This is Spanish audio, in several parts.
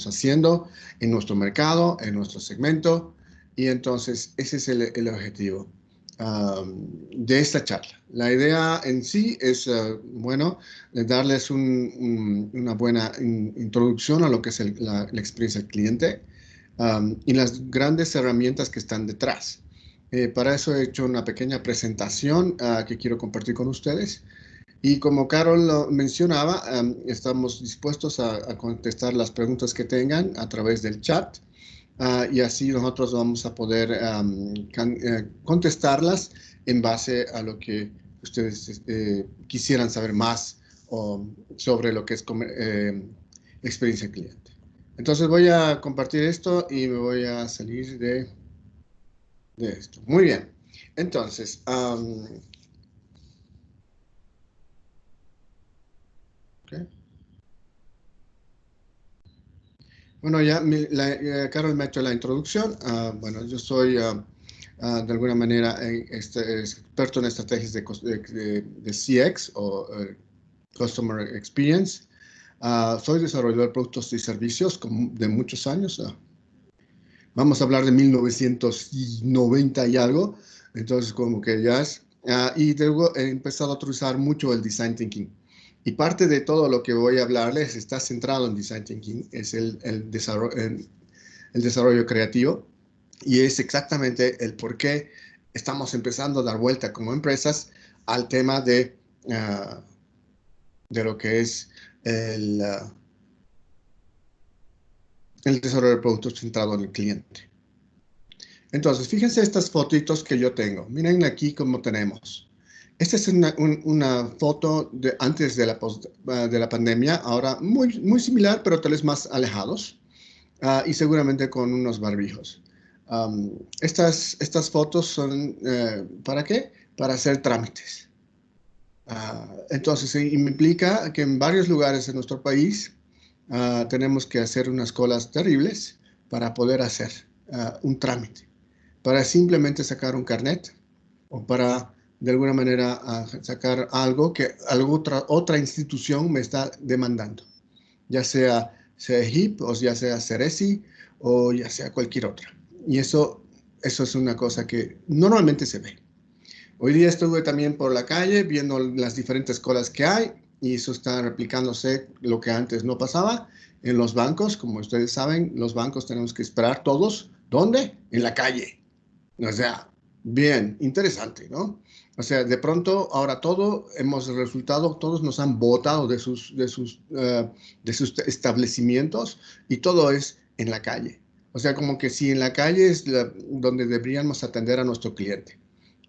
haciendo en nuestro mercado, en nuestro segmento, y entonces ese es el objetivo de esta charla. La idea en sí es, bueno, darles una buena introducción a lo que es la experiencia del cliente y las grandes herramientas que están detrás. Para eso he hecho una pequeña presentación que quiero compartir con ustedes. Y como Carol lo mencionaba, estamos dispuestos a contestar las preguntas que tengan a través del chat. Y así nosotros vamos a poder contestarlas en base a lo que ustedes quisieran saber más sobre lo que es experiencia cliente. Entonces voy a compartir esto y me voy a salir de esto. Muy bien. Entonces, okay. Bueno, ya Carol me ha hecho la introducción. Bueno, yo soy de alguna manera experto en estrategias de CX o Customer Experience. Soy desarrollador de productos y servicios de muchos años. Vamos a hablar de 1990 y algo. Entonces, como que ya es. Y luego he empezado a utilizar mucho el Design Thinking. Y parte de todo lo que voy a hablarles está centrado en Design Thinking, es el desarrollo creativo, y es exactamente el por qué estamos empezando a dar vuelta como empresas al tema de lo que es el desarrollo de productos centrado en el cliente. Entonces, fíjense estas fotitos que yo tengo. Miren aquí cómo tenemos. Esta es una foto de antes de la pandemia, ahora muy similar, pero tal vez más alejados, y seguramente con unos barbijos. Estas fotos son, ¿para qué? Para hacer trámites. Entonces, implica que en varios lugares de nuestro país tenemos que hacer unas colas terribles para poder hacer un trámite, para simplemente sacar un carnet o para de alguna manera sacar algo que otra institución me está demandando, ya sea HIP o ya sea Ceresi o ya sea cualquier otra. Y eso es una cosa que normalmente se ve. Hoy día estuve también por la calle viendo las diferentes colas que hay y eso está replicándose lo que antes no pasaba en los bancos. Como ustedes saben, los bancos tenemos que esperar todos. ¿Dónde? En la calle. O sea, bien, interesante, ¿no? O sea, de pronto, ahora todos nos han botado de sus establecimientos y todo es en la calle. O sea, como que si en la calle es donde deberíamos atender a nuestro cliente,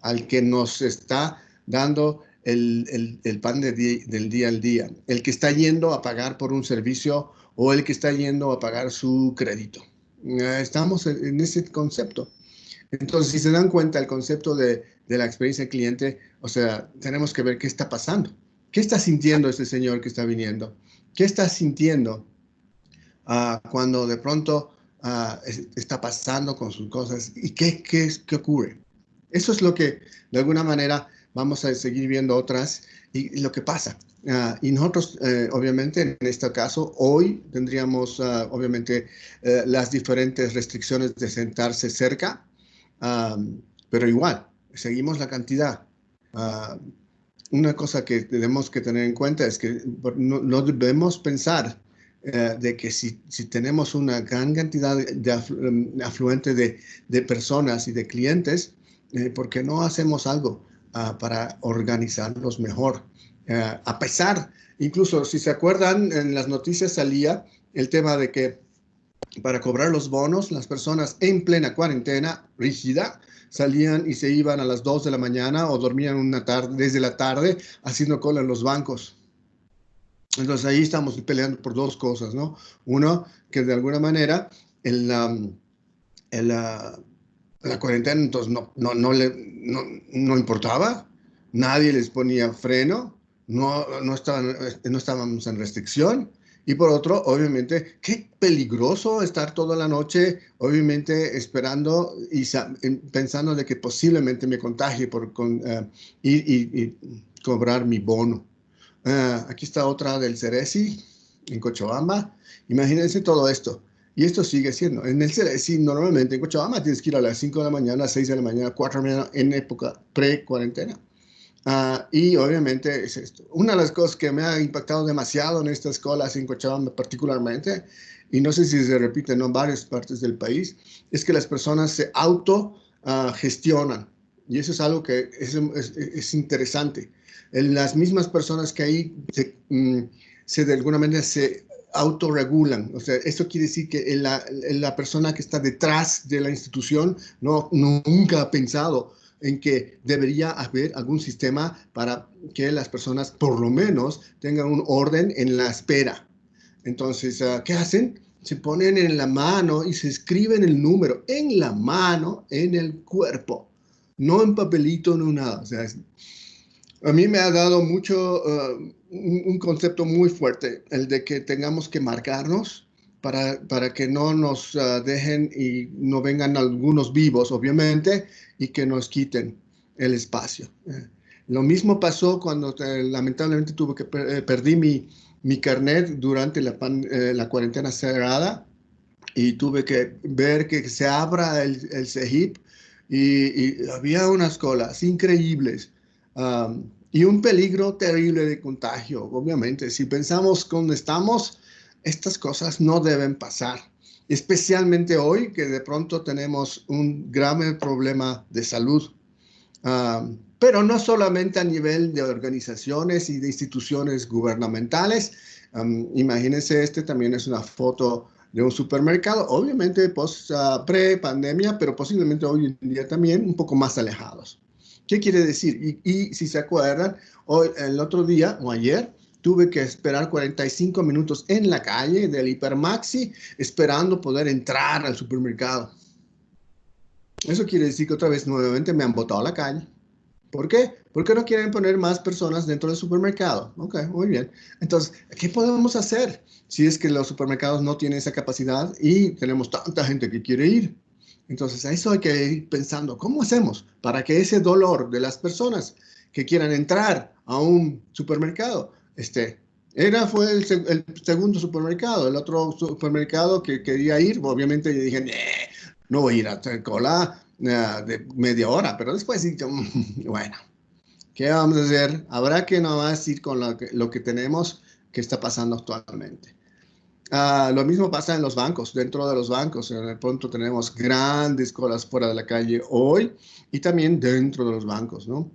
al que nos está dando el pan del día al día, el que está yendo a pagar por un servicio o el que está yendo a pagar su crédito. Estamos en ese concepto. Entonces, si se dan cuenta, el concepto de la experiencia del cliente, o sea, tenemos que ver qué está pasando. ¿Qué está sintiendo este señor que está viniendo? ¿Qué está sintiendo cuando de pronto está pasando con sus cosas? ¿Y qué ocurre? Eso es lo que, de alguna manera, vamos a seguir viendo otras y lo que pasa. Y nosotros, obviamente, en este caso, hoy tendríamos, obviamente, las diferentes restricciones de sentarse cerca, pero igual, seguimos la cantidad. Una cosa que tenemos que tener en cuenta es que no debemos pensar de que si tenemos una gran cantidad de afluente de personas y de clientes, ¿por qué no hacemos algo para organizarlos mejor? A pesar, incluso si se acuerdan, en las noticias salía el tema de que para cobrar los bonos, las personas en plena cuarentena rígida salían y se iban a las 2 de la mañana o dormían desde la tarde haciendo cola en los bancos. Entonces ahí estamos peleando por dos cosas, ¿no? Uno, que de alguna manera la cuarentena entonces no importaba, nadie les ponía freno, no estábamos en restricción. Y por otro, obviamente, qué peligroso estar toda la noche, obviamente, esperando y pensando de que posiblemente me contagie por y cobrar mi bono. Aquí está otra del Ceresi. en Cochabamba. Imagínense todo esto. Y esto sigue siendo. Sí, normalmente en Cochabamba tienes que ir a las 5 de la mañana, 6 de la mañana, 4 de la mañana en época pre-cuarentena. Y obviamente es esto. Una de las cosas que me ha impactado demasiado en estas escuelas en Cochabamba particularmente, y no sé si se repite en varias partes del país, es que las personas se auto gestionan. Y eso es algo que es interesante. Las mismas personas que ahí se de alguna manera se autorregulan. O sea, esto quiere decir que la persona que está detrás de la institución nunca ha pensado en que debería haber algún sistema para que las personas por lo menos tengan un orden en la espera. Entonces, ¿qué hacen? Se ponen en la mano y se escriben el número en la mano, en el cuerpo, no en papelito, no nada. O sea, a mí me ha dado mucho, un concepto muy fuerte, el de que tengamos que marcarnos para que no nos dejen y no vengan algunos vivos, obviamente, y que nos quiten el espacio. Lo mismo pasó cuando lamentablemente perdí mi carnet durante la cuarentena cerrada y tuve que ver que se abra el CEGIP y había unas colas increíbles. Y un peligro terrible de contagio, obviamente. Si pensamos dónde estamos, estas cosas no deben pasar. Especialmente hoy que de pronto tenemos un grave problema de salud. Pero no solamente a nivel de organizaciones y de instituciones gubernamentales. Imagínense, este también es una foto de un supermercado, obviamente pre-pandemia, pero posiblemente hoy en día también un poco más alejados. ¿Qué quiere decir? Y si se acuerdan, hoy, el otro día o ayer tuve que esperar 45 minutos en la calle del Hipermaxi esperando poder entrar al supermercado. Eso quiere decir que otra vez nuevamente me han botado a la calle. ¿Por qué? Porque no quieren poner más personas dentro del supermercado. Ok, muy bien. Entonces, ¿qué podemos hacer si es que los supermercados no tienen esa capacidad y tenemos tanta gente que quiere ir? Entonces, a eso hay que ir pensando, ¿cómo hacemos para que ese dolor de las personas que quieran entrar a un supermercado, fue el segundo supermercado, el otro supermercado que quería ir, obviamente yo dije, no voy a ir a hacer cola de media hora, pero después sí, bueno, ¿qué vamos a hacer? Habrá que nomás ir con lo que tenemos que está pasando actualmente. Lo mismo pasa en los bancos, dentro de los bancos. De pronto tenemos grandes colas fuera de la calle hoy y también dentro de los bancos, ¿no?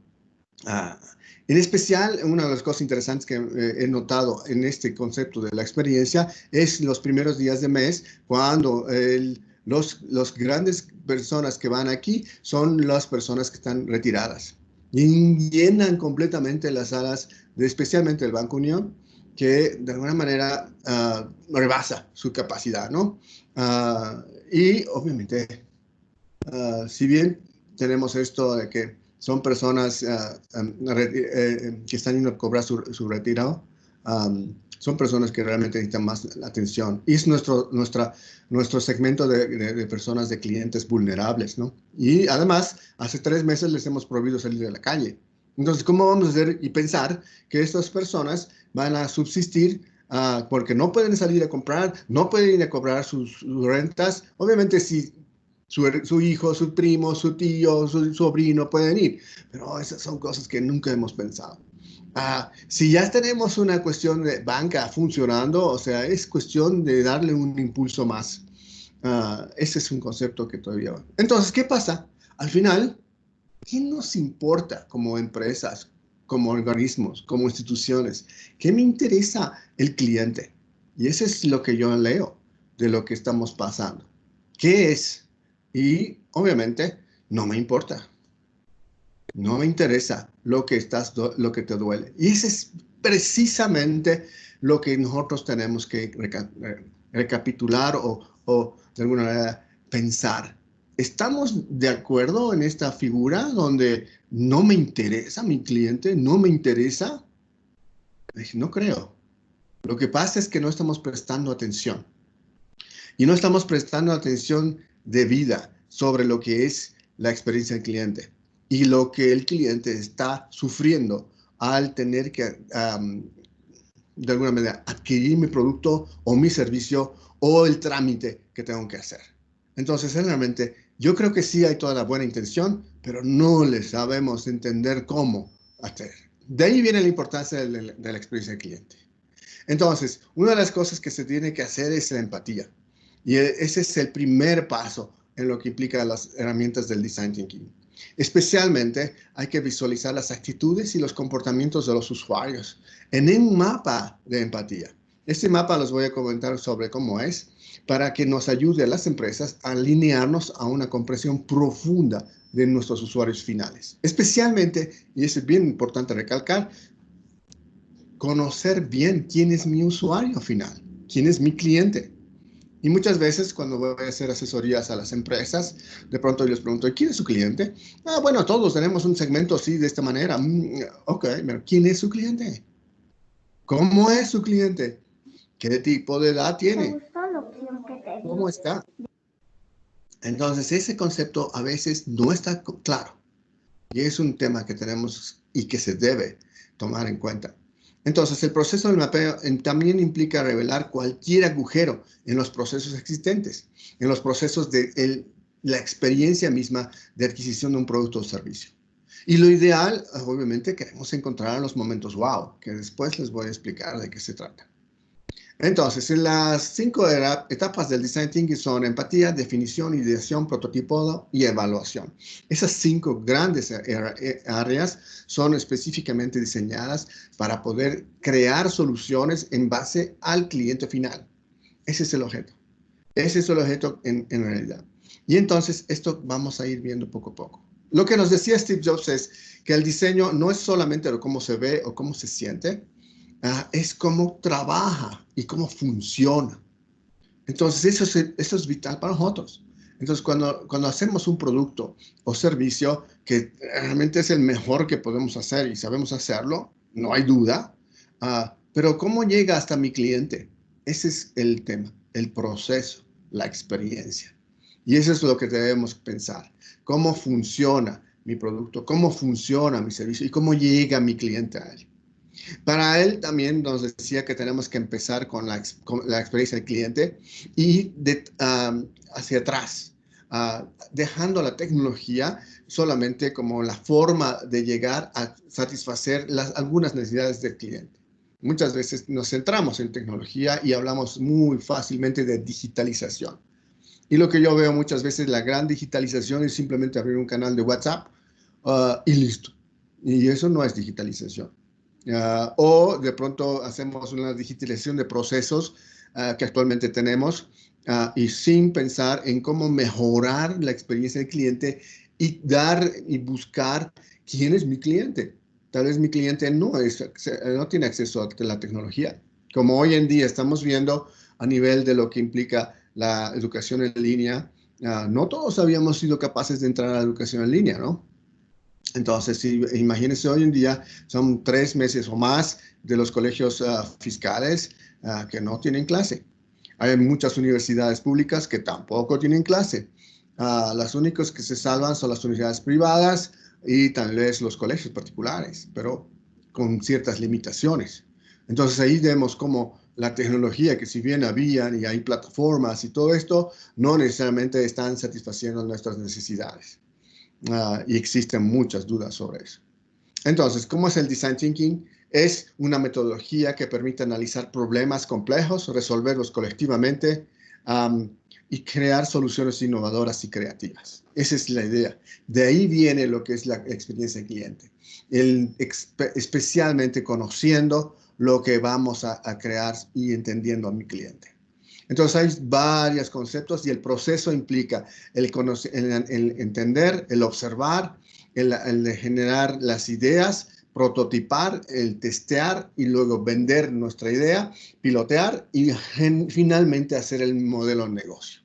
Ah, en especial, una de las cosas interesantes que he notado en este concepto de la experiencia es los primeros días de mes, cuando los grandes personas que van aquí son las personas que están retiradas y llenan completamente las salas, especialmente el Banco Unión, que de alguna manera rebasa su capacidad, ¿no? Y obviamente, si bien tenemos esto de que son personas que están yendo a cobrar su retiro, son personas que realmente necesitan más atención. Y es nuestro segmento de personas, de clientes vulnerables, ¿no? Y además, hace 3 meses les hemos prohibido salir de la calle. Entonces, ¿cómo vamos a hacer y pensar que estas personas van a subsistir porque no pueden salir a comprar, no pueden ir a cobrar sus rentas? Obviamente, si su hijo, su primo, su tío, su sobrino pueden ir, pero esas son cosas que nunca hemos pensado. Si ya tenemos una cuestión de banca funcionando, o sea, es cuestión de darle un impulso más. Ese es un concepto que todavía... Entonces, ¿qué pasa? Al final, ¿qué nos importa como empresas, como organismos, como instituciones? ¿Qué me interesa el cliente? Y eso es lo que yo leo de lo que estamos pasando. ¿Qué es? Y obviamente no me importa. No me interesa lo que te duele. Y ese es precisamente lo que nosotros tenemos que recapitular o de alguna manera pensar. ¿Estamos de acuerdo en esta figura donde no me interesa mi cliente? ¿No me interesa? No creo. Lo que pasa es que no estamos prestando atención. Y no estamos prestando atención debida sobre lo que es la experiencia del cliente y lo que el cliente está sufriendo al tener que de alguna manera, adquirir mi producto o mi servicio o el trámite que tengo que hacer. Entonces, realmente, yo creo que sí hay toda la buena intención, pero no le sabemos entender cómo hacer. De ahí viene la importancia de la experiencia del cliente. Entonces, una de las cosas que se tiene que hacer es la empatía. Y ese es el primer paso en lo que implica las herramientas del Design Thinking. Especialmente hay que visualizar las actitudes y los comportamientos de los usuarios en un mapa de empatía. Este mapa los voy a comentar sobre cómo es para que nos ayude a las empresas a alinearnos a una comprensión profunda de nuestros usuarios finales. Especialmente, y eso es bien importante recalcar, conocer bien quién es mi usuario final, quién es mi cliente. Y muchas veces cuando voy a hacer asesorías a las empresas, de pronto yo les pregunto, ¿quién es su cliente? Ah, bueno, todos tenemos un segmento así, de esta manera. Ok, pero ¿quién es su cliente? ¿Cómo es su cliente? ¿Qué tipo de edad tiene? ¿Cómo está? Entonces, ese concepto a veces no está claro. Y es un tema que tenemos y que se debe tomar en cuenta. Entonces, el proceso del mapeo también implica revelar cualquier agujero en los procesos existentes, en los procesos de la experiencia misma de adquisición de un producto o servicio. Y lo ideal, obviamente, queremos encontrar los momentos wow, que después les voy a explicar de qué se trata. Entonces, las 5 etapas del Design Thinking son empatía, definición, ideación, prototipado y evaluación. Esas 5 grandes áreas son específicamente diseñadas para poder crear soluciones en base al cliente final. Ese es el objeto. Ese es el objeto en realidad. Y entonces, esto vamos a ir viendo poco a poco. Lo que nos decía Steve Jobs es que el diseño no es solamente cómo se ve o cómo se siente, es cómo trabaja y cómo funciona. Entonces, eso es vital para nosotros. Entonces, cuando hacemos un producto o servicio que realmente es el mejor que podemos hacer y sabemos hacerlo, no hay duda, pero ¿cómo llega hasta mi cliente? Ese es el tema, el proceso, la experiencia. Y eso es lo que debemos pensar. ¿Cómo funciona mi producto? ¿Cómo funciona mi servicio? ¿Y cómo llega mi cliente a él? Para él también nos decía que tenemos que empezar con la experiencia del cliente y hacia atrás, dejando la tecnología solamente como la forma de llegar a satisfacer algunas necesidades del cliente. Muchas veces nos centramos en tecnología y hablamos muy fácilmente de digitalización. Y lo que yo veo muchas veces, la gran digitalización es simplemente abrir un canal de WhatsApp y listo. Y eso no es digitalización. O de pronto hacemos una digitalización de procesos que actualmente tenemos y sin pensar en cómo mejorar la experiencia del cliente y dar y buscar quién es mi cliente. Tal vez mi cliente no tiene acceso a la tecnología. Como hoy en día estamos viendo a nivel de lo que implica la educación en línea, no todos habíamos sido capaces de entrar a la educación en línea, ¿no? Entonces, si, imagínense hoy en día, son 3 meses o más de los colegios fiscales que no tienen clase. Hay muchas universidades públicas que tampoco tienen clase. Las únicas que se salvan son las universidades privadas y tal vez los colegios particulares, pero con ciertas limitaciones. Entonces ahí vemos cómo la tecnología, que si bien habían y hay plataformas y todo esto, no necesariamente están satisfaciendo nuestras necesidades. Y existen muchas dudas sobre eso. Entonces, ¿cómo es el Design Thinking? Es una metodología que permite analizar problemas complejos, resolverlos colectivamente y crear soluciones innovadoras y creativas. Esa es la idea. De ahí viene lo que es la experiencia del cliente. Especialmente conociendo lo que vamos a crear y entendiendo a mi cliente. Entonces hay varios conceptos y el proceso implica el entender, el observar, el generar las ideas, prototipar, el testear y luego vender nuestra idea, pilotear y finalmente hacer el modelo de negocio.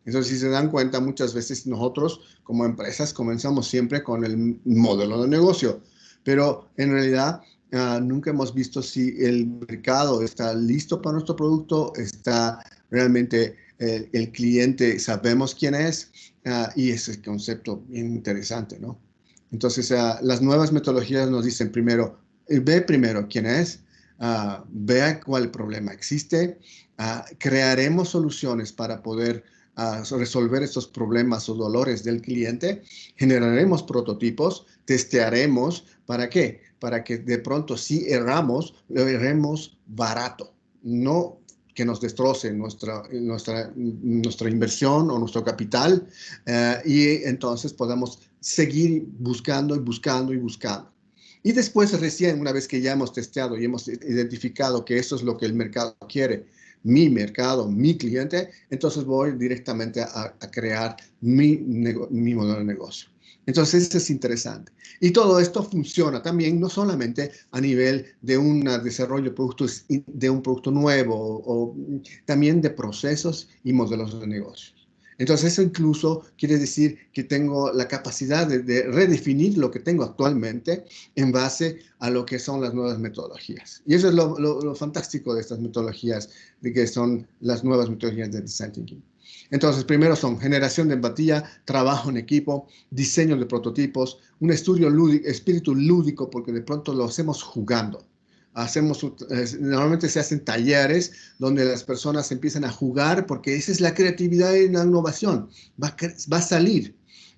Entonces, si se dan cuenta, muchas veces nosotros como empresas comenzamos siempre con el modelo de negocio, pero en realidad nunca hemos visto si el mercado está listo para nuestro producto, está realmente el cliente, sabemos quién es, y ese concepto bien interesante, ¿no? Entonces, las nuevas metodologías nos dicen primero, ve primero quién es, vea cuál problema existe, crearemos soluciones para poder resolver estos problemas o dolores del cliente, generaremos prototipos, testearemos, ¿para qué? Para que de pronto si erramos, lo erremos barato, no que nos destroce nuestra inversión o nuestro capital, y entonces podamos seguir buscando y buscando y buscando. Y después, recién, una vez que ya hemos testeado y hemos identificado que eso es lo que el mercado quiere, mi mercado, mi cliente, entonces voy directamente a crear mi modelo de negocio. Entonces, eso es interesante. Y todo esto funciona también, no solamente a nivel de un desarrollo de productos, de un producto nuevo, o también de procesos y modelos de negocios. Entonces, eso incluso quiere decir que tengo la capacidad de redefinir lo que tengo actualmente en base a lo que son las nuevas metodologías. Y eso es lo fantástico de estas metodologías, de que son las nuevas metodologías de Design Thinking. Entonces, primero son generación de empatía, trabajo en equipo, diseño de prototipos, un estudio lúdico, espíritu lúdico, porque de pronto lo hacemos jugando. Normalmente se hacen talleres donde las personas empiezan a jugar, porque esa es la creatividad y la innovación. Va a salir.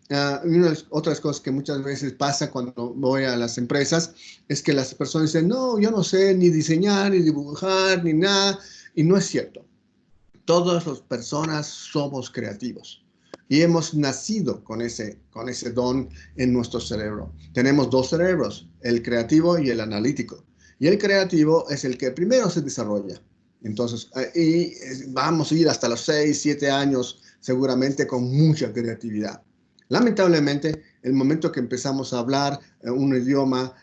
Una de las otras cosas que muchas veces pasa cuando voy a las empresas es que las personas dicen, no, yo no sé ni diseñar, ni dibujar, ni nada. Y no es cierto. Todas las personas somos creativos y hemos nacido con ese don en nuestro cerebro. Tenemos dos cerebros, el creativo y el analítico. Y el creativo es el que primero se desarrolla. Entonces, y vamos a ir hasta los 6, 7 años seguramente con mucha creatividad. Lamentablemente, el momento que empezamos a hablar un idioma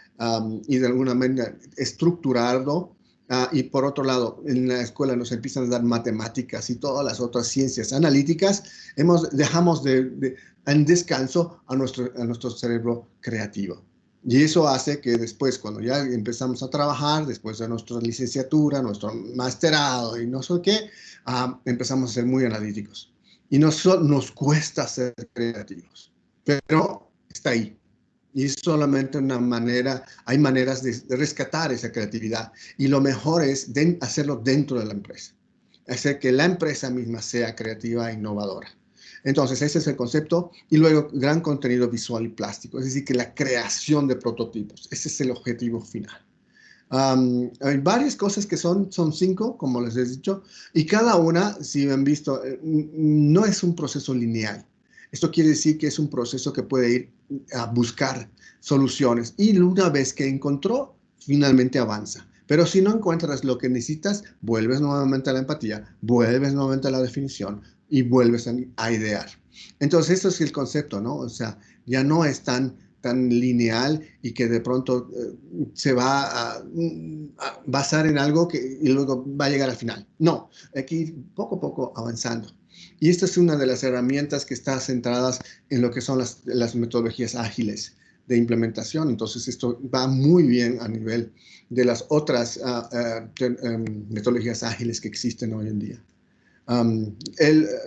y de alguna manera estructurarlo, y por otro lado, en la escuela nos empiezan a dar matemáticas y todas las otras ciencias analíticas, dejamos en descanso a nuestro cerebro creativo. Y eso hace que después, cuando ya empezamos a trabajar, después de nuestra licenciatura, nuestro masterado y no sé qué, empezamos a ser muy analíticos. Y nos cuesta ser creativos, pero está ahí. Y es solamente una manera, hay maneras de rescatar esa creatividad. Y lo mejor es hacerlo dentro de la empresa. Hacer que la empresa misma sea creativa e innovadora. Entonces, ese es el concepto. Y luego, gran contenido visual y plástico. Es decir, que la creación de prototipos. Ese es el objetivo final. Hay varias cosas que son 5, como les he dicho. Y cada una, si han visto, no es un proceso lineal. Esto quiere decir que es un proceso que puede ir a buscar soluciones y una vez que encontró, finalmente avanza. Pero si no encuentras lo que necesitas, vuelves nuevamente a la empatía, vuelves nuevamente a la definición y vuelves a idear. Entonces, esto es el concepto, ¿no? O sea, ya no es tan lineal y que de pronto se va a basar en algo y luego va a llegar al final. No, aquí poco a poco avanzando. Y esta es una de las herramientas que está centradas en lo que son las metodologías ágiles de implementación. Entonces, esto va muy bien a nivel de las otras metodologías ágiles que existen hoy en día.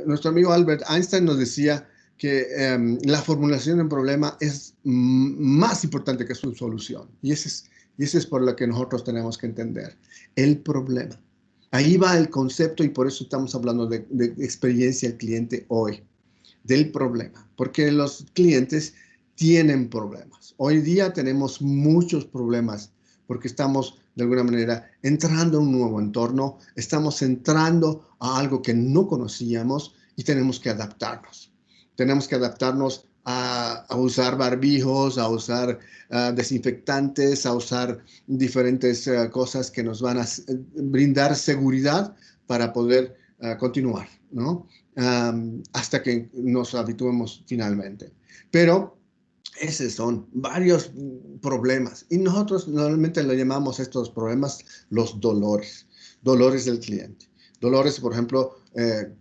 Nuestro amigo Albert Einstein nos decía que la formulación de un problema es más importante que su solución. Y ese es por lo que nosotros tenemos que entender. El problema. Ahí va el concepto y por eso estamos hablando de experiencia del cliente hoy, del problema, porque los clientes tienen problemas. Hoy día tenemos muchos problemas porque estamos de alguna manera entrando a un nuevo entorno, estamos entrando a algo que no conocíamos y tenemos que adaptarnos. Tenemos que adaptarnos a usar barbijos, a usar desinfectantes, a usar diferentes cosas que nos van a brindar seguridad para poder continuar, ¿no? Hasta que nos habituemos finalmente. Pero esos son varios problemas y nosotros normalmente le llamamos estos problemas los dolores del cliente. Dolores, por ejemplo,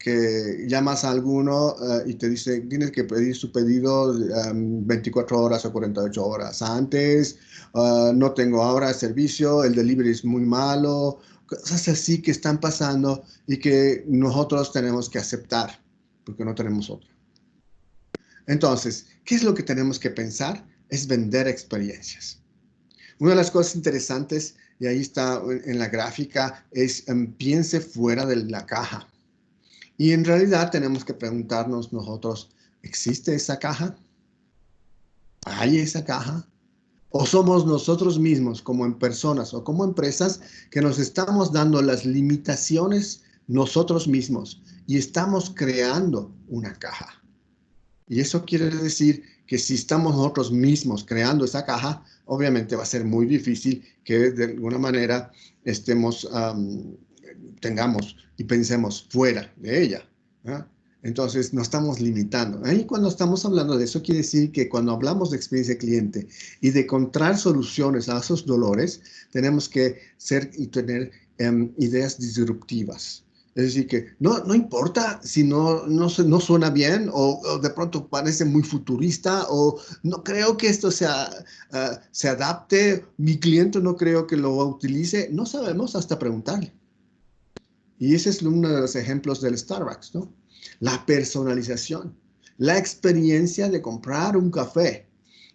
que llamas a alguno y te dice, tienes que pedir su pedido 24 horas o 48 horas antes, no tengo ahora servicio, el delivery es muy malo, cosas así que están pasando y que nosotros tenemos que aceptar porque no tenemos otra. Entonces, ¿qué es lo que tenemos que pensar? Es vender experiencias. Una de las cosas interesantes y ahí está en la gráfica, es piense fuera de la caja. Y en realidad tenemos que preguntarnos nosotros, ¿existe esa caja? ¿Hay esa caja? ¿O somos nosotros mismos como en personas o como empresas que nos estamos dando las limitaciones nosotros mismos y estamos creando una caja? Y eso quiere decir que si estamos nosotros mismos creando esa caja, obviamente va a ser muy difícil que de alguna manera tengamos y pensemos fuera de ella, ¿eh? Entonces, nos estamos limitando. Ahí cuando estamos hablando de eso, quiere decir que cuando hablamos de experiencia cliente y de encontrar soluciones a esos dolores, tenemos que ser y tener ideas disruptivas. Es decir, que no importa si no suena bien o de pronto parece muy futurista o no creo que esto se adapte, mi cliente no creo que lo utilice, no sabemos hasta preguntarle. Y ese es uno de los ejemplos del Starbucks, ¿no? La personalización, la experiencia de comprar un café.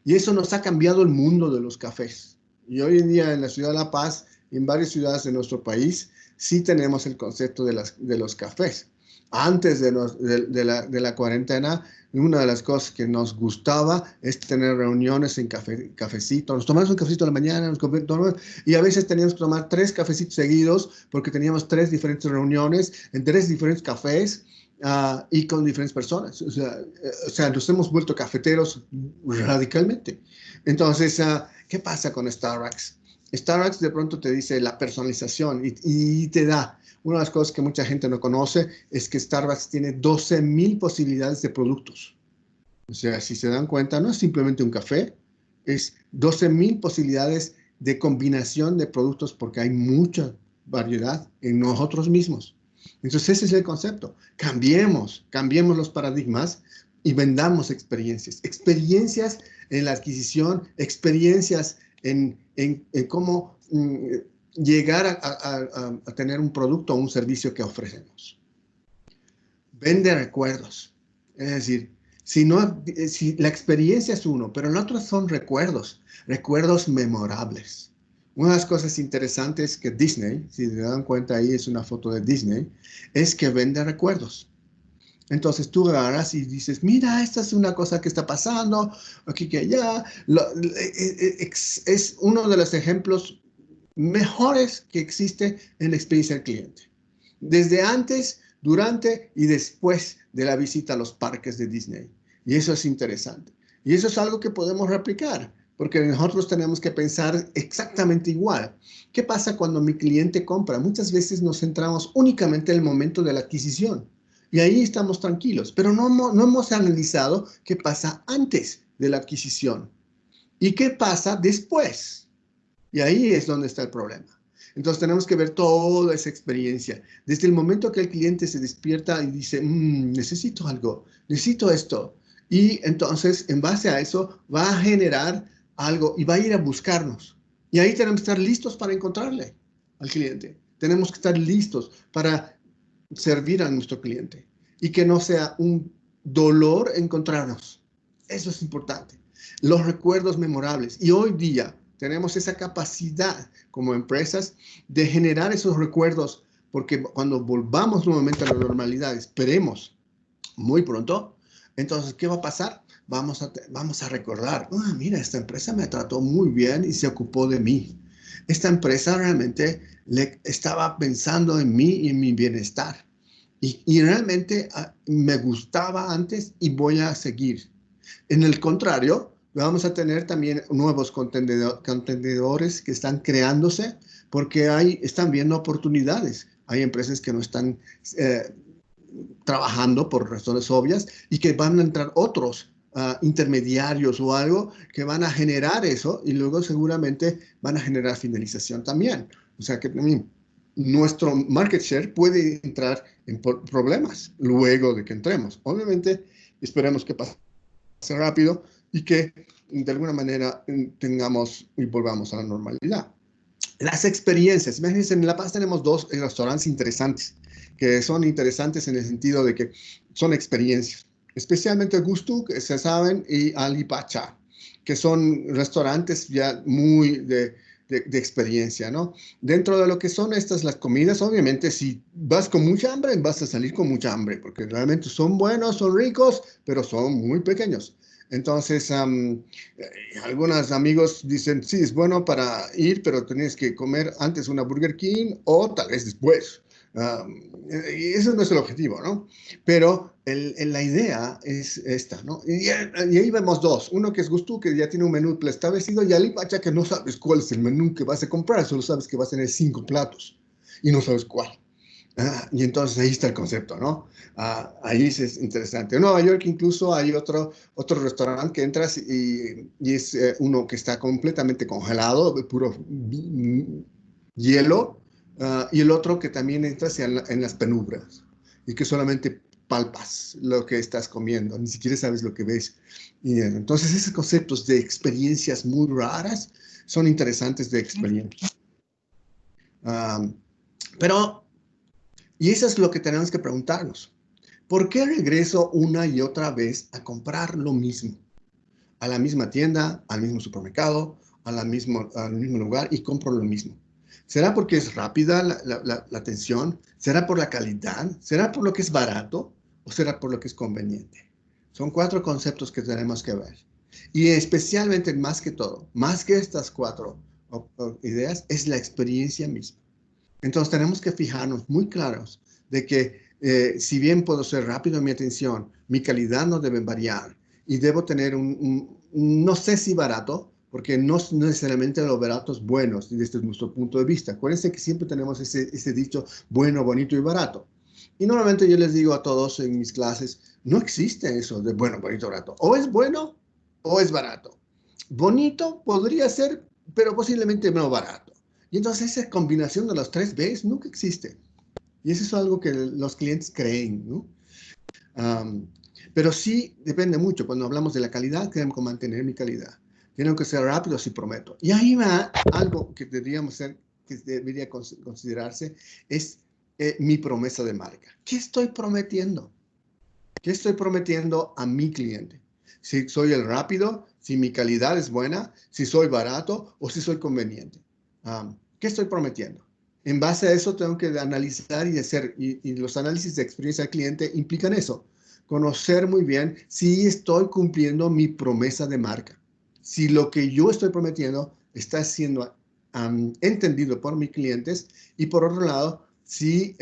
Y eso nos ha cambiado el mundo de los cafés. Y hoy en día en la ciudad de La Paz, en varias ciudades de nuestro país, sí tenemos el concepto de los cafés. Antes de la cuarentena, una de las cosas que nos gustaba es tener reuniones en cafecito. Nos tomamos un cafecito en la mañana, y a veces teníamos que tomar 3 cafecitos seguidos porque teníamos 3 diferentes reuniones en 3 diferentes cafés. Y con diferentes personas. O sea, nos hemos vuelto cafeteros radicalmente. Entonces, ¿qué pasa con Starbucks? Starbucks de pronto te dice la personalización y te da. Una de las cosas que mucha gente no conoce es que Starbucks tiene 12,000 posibilidades de productos. O sea, si se dan cuenta, no es simplemente un café, es 12,000 posibilidades de combinación de productos porque hay mucha variedad en nosotros mismos. Entonces ese es el concepto. Cambiemos los paradigmas y vendamos experiencias. Experiencias en la adquisición, experiencias en cómo llegar a tener un producto o un servicio que ofrecemos. Vende recuerdos. Es decir, si la experiencia es uno, pero el otro son recuerdos memorables. Una de las cosas interesantes que Disney, si se dan cuenta ahí es una foto de Disney, es que vende recuerdos. Entonces tú agarras y dices, mira, esta es una cosa que está pasando, aquí que allá. Es uno de los ejemplos mejores que existe en la experiencia del cliente. Desde antes, durante y después de la visita a los parques de Disney. Y eso es interesante. Y eso es algo que podemos replicar, porque nosotros tenemos que pensar exactamente igual. ¿Qué pasa cuando mi cliente compra? Muchas veces nos centramos únicamente en el momento de la adquisición. Y ahí estamos tranquilos, pero no hemos analizado qué pasa antes de la adquisición y qué pasa después. Y ahí es donde está el problema. Entonces tenemos que ver toda esa experiencia. Desde el momento que el cliente se despierta y dice, necesito algo, necesito esto. Y entonces, en base a eso, va a generar algo y va a ir a buscarnos. Y ahí tenemos que estar listos para encontrarle al cliente. Tenemos que estar listos para servir a nuestro cliente. Y que no sea un dolor encontrarnos. Eso es importante. Los recuerdos memorables. Y hoy día tenemos esa capacidad como empresas de generar esos recuerdos, porque cuando volvamos nuevamente a la normalidad, esperemos muy pronto, entonces, ¿qué va a pasar? Vamos a recordar, mira, esta empresa me trató muy bien y se ocupó de mí. Esta empresa realmente estaba pensando en mí y en mi bienestar. Y realmente me gustaba antes y voy a seguir. En el contrario, vamos a tener también nuevos contenedores que están creándose porque están viendo oportunidades. Hay empresas que no están trabajando por razones obvias y que van a entrar otros intermediarios o algo que van a generar eso y luego seguramente van a generar fidelización también. O sea que nuestro market share puede entrar en problemas luego de que entremos. Obviamente, esperemos que pase rápido y que de alguna manera tengamos y volvamos a la normalidad. Las experiencias. Imagínense, en La Paz tenemos 2 restaurantes interesantes, que son interesantes en el sentido de que son experiencias. Especialmente Gusto, que se saben, y Ali Pacha, que son restaurantes ya muy de experiencia, ¿no? Dentro de lo que son estas las comidas, obviamente, si vas con mucha hambre, vas a salir con mucha hambre, porque realmente son buenos, son ricos, pero son muy pequeños. Entonces, algunos amigos dicen, sí, es bueno para ir, pero tienes que comer antes una Burger King o tal vez después. Y ese no es el objetivo, ¿no? Pero la idea es esta, ¿no? Y ahí vemos dos. Uno que es Gusto, que ya tiene un menú preestablecido, y Alipacha, que no sabes cuál es el menú que vas a comprar, solo sabes que vas a tener 5 platos y no sabes cuál. Y entonces ahí está el concepto, ¿no? Ahí es interesante. En Nueva York incluso hay otro restaurante que entras y es uno que está completamente congelado, de puro hielo, y el otro que también entras en las penumbras y que solamente palpas lo que estás comiendo, ni siquiera sabes lo que ves. Y entonces esos conceptos de experiencias muy raras son interesantes de experiencia. Pero y eso es lo que tenemos que preguntarnos. ¿Por qué regreso una y otra vez a comprar lo mismo? A la misma tienda, al mismo supermercado, al mismo lugar y compro lo mismo. ¿Será porque es rápida la atención? ¿Será por la calidad? ¿Será por lo que es barato? ¿O será por lo que es conveniente? Son 4 conceptos que tenemos que ver. Y especialmente, más que todo, más que estas 4 ideas, es la experiencia misma. Entonces tenemos que fijarnos muy claros de que si bien puedo ser rápido en mi atención, mi calidad no debe variar y debo tener no sé si barato, porque no necesariamente los baratos buenos desde nuestro punto de vista. Acuérdense que siempre tenemos ese dicho bueno, bonito y barato. Y normalmente yo les digo a todos en mis clases, no existe eso de bueno, bonito, barato. O es bueno o es barato. Bonito podría ser, pero posiblemente no barato. Y entonces esa combinación de los 3 Bs nunca existe. Y eso es algo que los clientes creen, ¿no? Um, pero sí depende mucho. Cuando hablamos de la calidad, tenemos que mantener mi calidad. Tienen que ser rápidos, sí prometo. Y ahí va algo que debería considerarse, es mi promesa de marca. ¿Qué estoy prometiendo? ¿Qué estoy prometiendo a mi cliente? Si soy el rápido, si mi calidad es buena, si soy barato o si soy conveniente. ¿Qué estoy prometiendo? En base a eso tengo que analizar y hacer, y los análisis de experiencia del cliente implican eso, conocer muy bien si estoy cumpliendo mi promesa de marca, si lo que yo estoy prometiendo está siendo entendido por mis clientes y por otro lado, si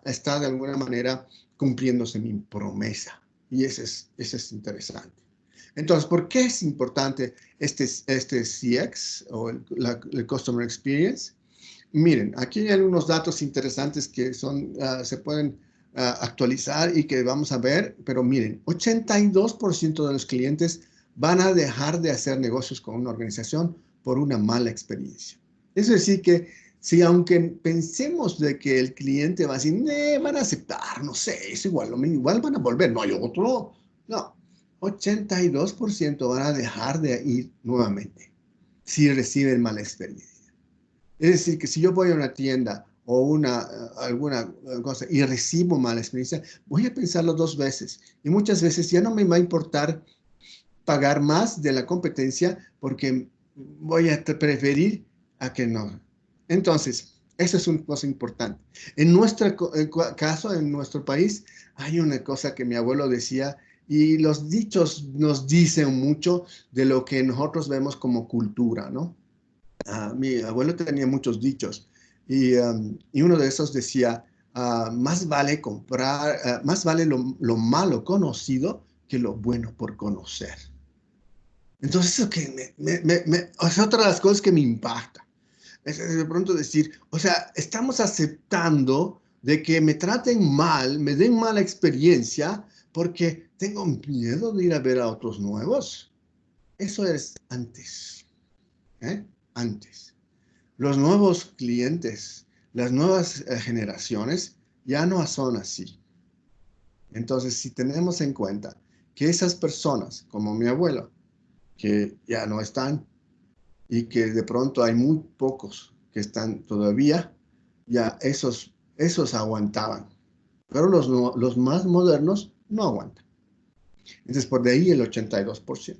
está de alguna manera cumpliéndose mi promesa. Y ese es interesante. Entonces, ¿por qué es importante este CX o el Customer Experience? Miren, aquí hay algunos datos interesantes que se pueden actualizar y que vamos a ver, pero miren, 82% de los clientes van a dejar de hacer negocios con una organización por una mala experiencia. Es decir, que si aunque pensemos de que el cliente va a decir, van a aceptar, no sé, es igual, igual van a volver, no hay otro, no, 82% van a dejar de ir nuevamente si reciben mala experiencia. Es decir, que si yo voy a una tienda o alguna cosa y recibo mala experiencia, voy a pensarlo 2 veces. Y muchas veces ya no me va a importar pagar más de la competencia porque voy a preferir a que no. Entonces, eso es una cosa importante. En nuestro caso, en nuestro país, hay una cosa que mi abuelo decía y los dichos nos dicen mucho de lo que nosotros vemos como cultura, ¿no? Mi abuelo tenía muchos dichos y uno de esos decía, más vale comprar, más vale lo malo conocido que lo bueno por conocer. Entonces, eso que es otra de las cosas que me impacta. Es de pronto decir, o sea, estamos aceptando de que me traten mal, me den mala experiencia, porque tengo miedo de ir a ver a otros nuevos. Eso es antes, ¿eh? Antes. Los nuevos clientes, las nuevas generaciones ya no son así. Entonces, si tenemos en cuenta que esas personas, como mi abuelo, que ya no están y que de pronto hay muy pocos que están todavía, ya esos aguantaban. Pero los más modernos no aguantan. Entonces, por de ahí el 82%.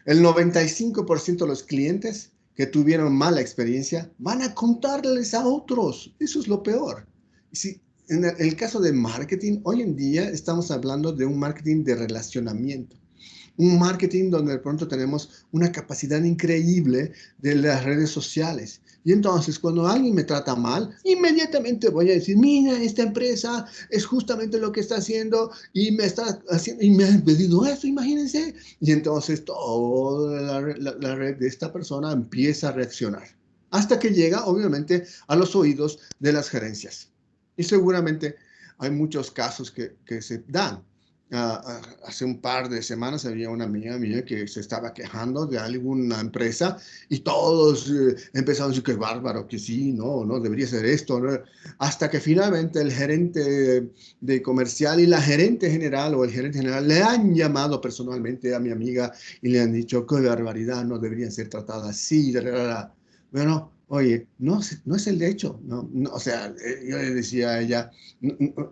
El 95% de los clientes que tuvieron mala experiencia van a contarles a otros. Eso es lo peor. Si, en el caso de marketing, hoy en día estamos hablando de un marketing de relacionamiento. Un marketing donde de pronto tenemos una capacidad increíble de las redes sociales. Y entonces, cuando alguien me trata mal, inmediatamente voy a decir, mira, esta empresa es justamente lo que está haciendo y me está haciendo, y me han pedido esto, imagínense. Y entonces toda la red de esta persona empieza a reaccionar. Hasta que llega, obviamente, a los oídos de las gerencias. Y seguramente hay muchos casos que se dan. Hace un par de semanas había una amiga mía que se estaba quejando de alguna empresa y todos empezaron a decir que es bárbaro, que sí, no debería ser esto, ¿no? Hasta que finalmente el gerente de comercial y la gerente general o el gerente general le han llamado personalmente a mi amiga y le han dicho qué barbaridad, no deberían ser tratadas así, bueno, oye, no es el hecho, o sea, yo le decía a ella,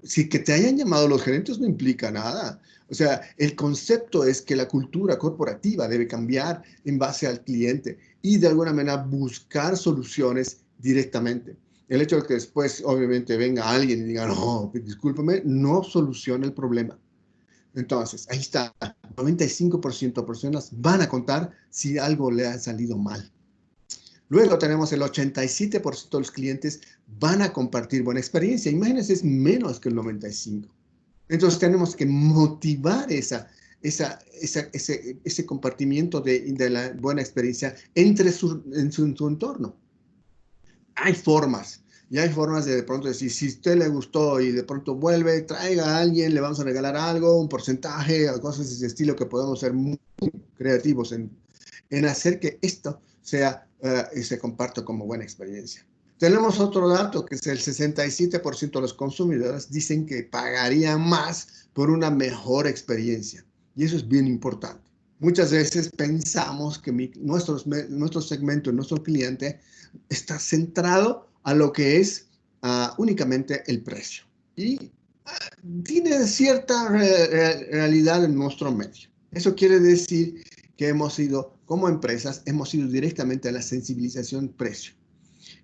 si que te hayan llamado los gerentes no implica nada. O sea, el concepto es que la cultura corporativa debe cambiar en base al cliente y de alguna manera buscar soluciones directamente. El hecho de que después, obviamente, venga alguien y diga, no, discúlpame, no soluciona el problema. Entonces, ahí está, 95% de personas van a contar si algo le ha salido mal. Luego tenemos el 87% de los clientes van a compartir buena experiencia. Imagínense, es menos que el 95%. Entonces tenemos que motivar ese compartimiento de la buena experiencia en su entorno. Hay formas. Y hay formas de pronto decir, si a usted le gustó y de pronto vuelve, traiga a alguien, le vamos a regalar algo, un porcentaje, cosas de ese estilo que podemos ser muy creativos en hacer que esto sea y se comparta como buena experiencia. Tenemos otro dato que es el 67% de los consumidores dicen que pagarían más por una mejor experiencia. Y eso es bien importante. Muchas veces pensamos que nuestro segmento, nuestro cliente, está centrado a lo que es únicamente el precio. Y tiene cierta realidad en nuestro medio. Eso quiere decir que como empresas, hemos ido directamente a la sensibilización precio.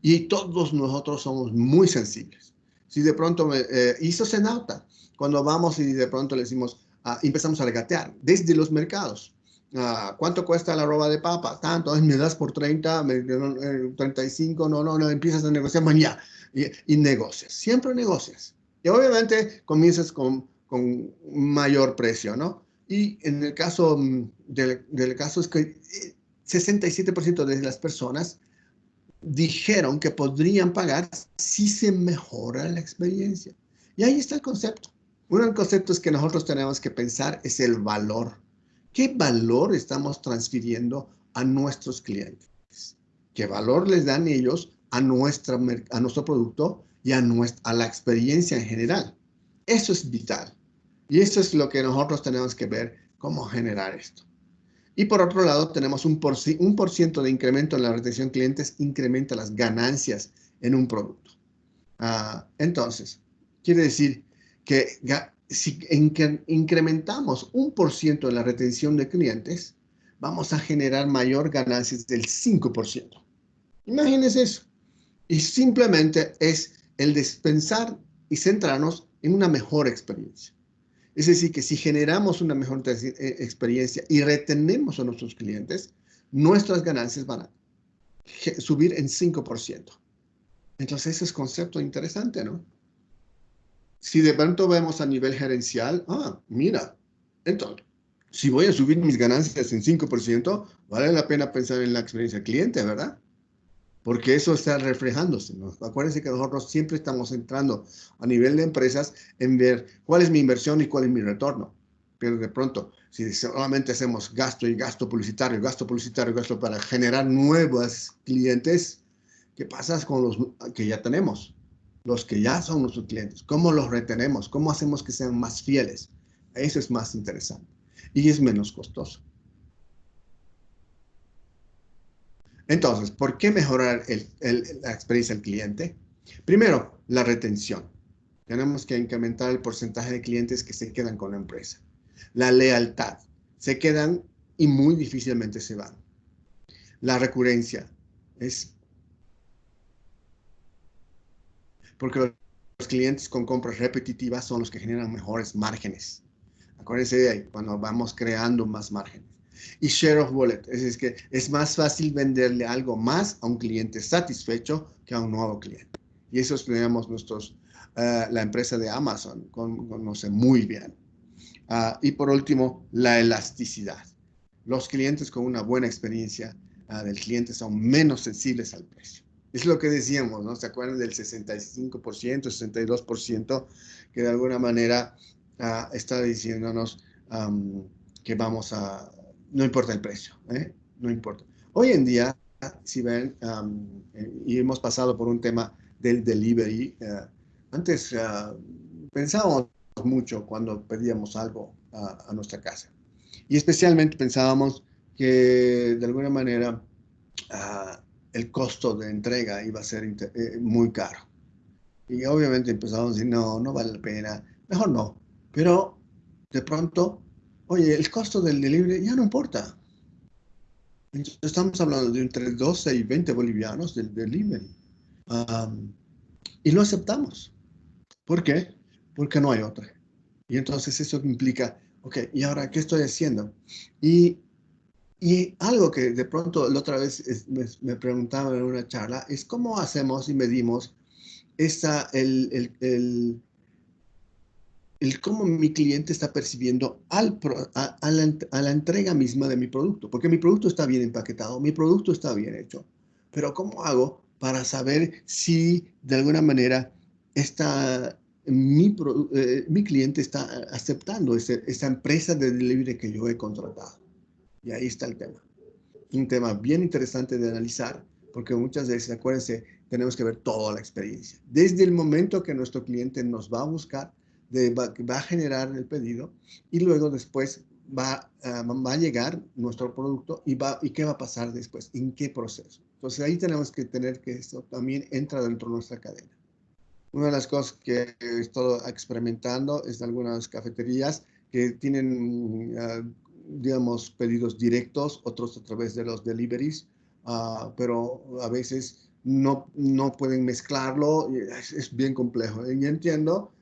Y todos nosotros somos muy sensibles. Si de pronto, y eso se nota cuando vamos y de pronto le decimos, empezamos a regatear desde los mercados. ¿Cuánto cuesta la roba de papa? Tanto, me das por 30, 35, no, empiezas a negociar mañana y negocias, siempre negocias. Y obviamente comienzas con mayor precio, ¿no? Y en el caso del caso es que 67% de las personas dijeron que podrían pagar si se mejora la experiencia. Y ahí está el concepto. Uno de los conceptos que nosotros tenemos que pensar es el valor. ¿Qué valor estamos transfiriendo a nuestros clientes? ¿Qué valor les dan ellos a nuestro producto y a la experiencia en general? Eso es vital. Y eso es lo que nosotros tenemos que ver, cómo generar esto. Y por otro lado, tenemos un por ciento de incremento en la retención de clientes, incrementa las ganancias en un producto. Entonces, quiere decir que si incrementamos 1% en la retención de clientes, vamos a generar mayor ganancias del 5%. Imagínense eso. Y simplemente es el dispensar y centrarnos en una mejor experiencia. Es decir, que si generamos una mejor experiencia y retenemos a nuestros clientes, nuestras ganancias van a subir en 5%. Entonces, ese es concepto interesante, ¿no? Si de pronto vemos a nivel gerencial, mira, entonces, si voy a subir mis ganancias en 5%, vale la pena pensar en la experiencia del cliente, ¿verdad? Porque eso está reflejándose, ¿no? Acuérdense que nosotros siempre estamos entrando a nivel de empresas en ver cuál es mi inversión y cuál es mi retorno. Pero de pronto, si solamente hacemos gasto y gasto publicitario, gasto para generar nuevos clientes, ¿qué pasa con los que ya tenemos? Los que ya son nuestros clientes. ¿Cómo los retenemos? ¿Cómo hacemos que sean más fieles? Eso es más interesante y es menos costoso. Entonces, ¿por qué mejorar la experiencia del cliente? Primero, la retención. Tenemos que incrementar el porcentaje de clientes que se quedan con la empresa. La lealtad. Se quedan y muy difícilmente se van. La recurrencia. Es porque los clientes con compras repetitivas son los que generan mejores márgenes. Acuérdense de ahí, cuando vamos creando más márgenes. Y share of wallet, es que es más fácil venderle algo más a un cliente satisfecho que a un nuevo cliente. Y eso estudiamos la empresa de Amazon, conoce muy bien. Y por último, la elasticidad. Los clientes con una buena experiencia del cliente son menos sensibles al precio. Es lo que decíamos, ¿no? ¿Se acuerdan del 65%, 62%, que de alguna manera está diciéndonos que no importa el precio, ¿eh? No importa. Hoy en día, si ven, y hemos pasado por un tema del delivery, antes pensábamos mucho cuando pedíamos algo a nuestra casa. Y especialmente pensábamos que de alguna manera el costo de entrega iba a ser muy caro. Y obviamente empezamos a decir, no, no vale la pena, mejor no. Pero de pronto, oye, el costo del delivery ya no importa. Entonces, estamos hablando de entre 12 y 20 bolivianos del delivery. Um, y lo aceptamos. ¿Por qué? Porque no hay otra. Y entonces eso implica, ok, ¿y ahora qué estoy haciendo? Y, y algo que de pronto la otra vez me preguntaba en una charla es cómo hacemos y medimos el cómo mi cliente está percibiendo a la entrega misma de mi producto. Porque mi producto está bien empaquetado, mi producto está bien hecho. Pero ¿cómo hago para saber si de alguna manera mi cliente está aceptando esa empresa de delivery que yo he contratado? Y ahí está el tema. Un tema bien interesante de analizar, porque muchas veces, acuérdense, tenemos que ver toda la experiencia. Desde el momento que nuestro cliente nos va a buscar, va a generar el pedido y luego después va a llegar nuestro producto y qué va a pasar después, en qué proceso. Entonces ahí tenemos que tener que esto también entra dentro de nuestra cadena. Una de las cosas que he estado experimentando es algunas cafeterías que tienen, digamos, pedidos directos, otros a través de los deliveries, pero a veces no pueden mezclarlo. Es bien complejo. Y entiendo,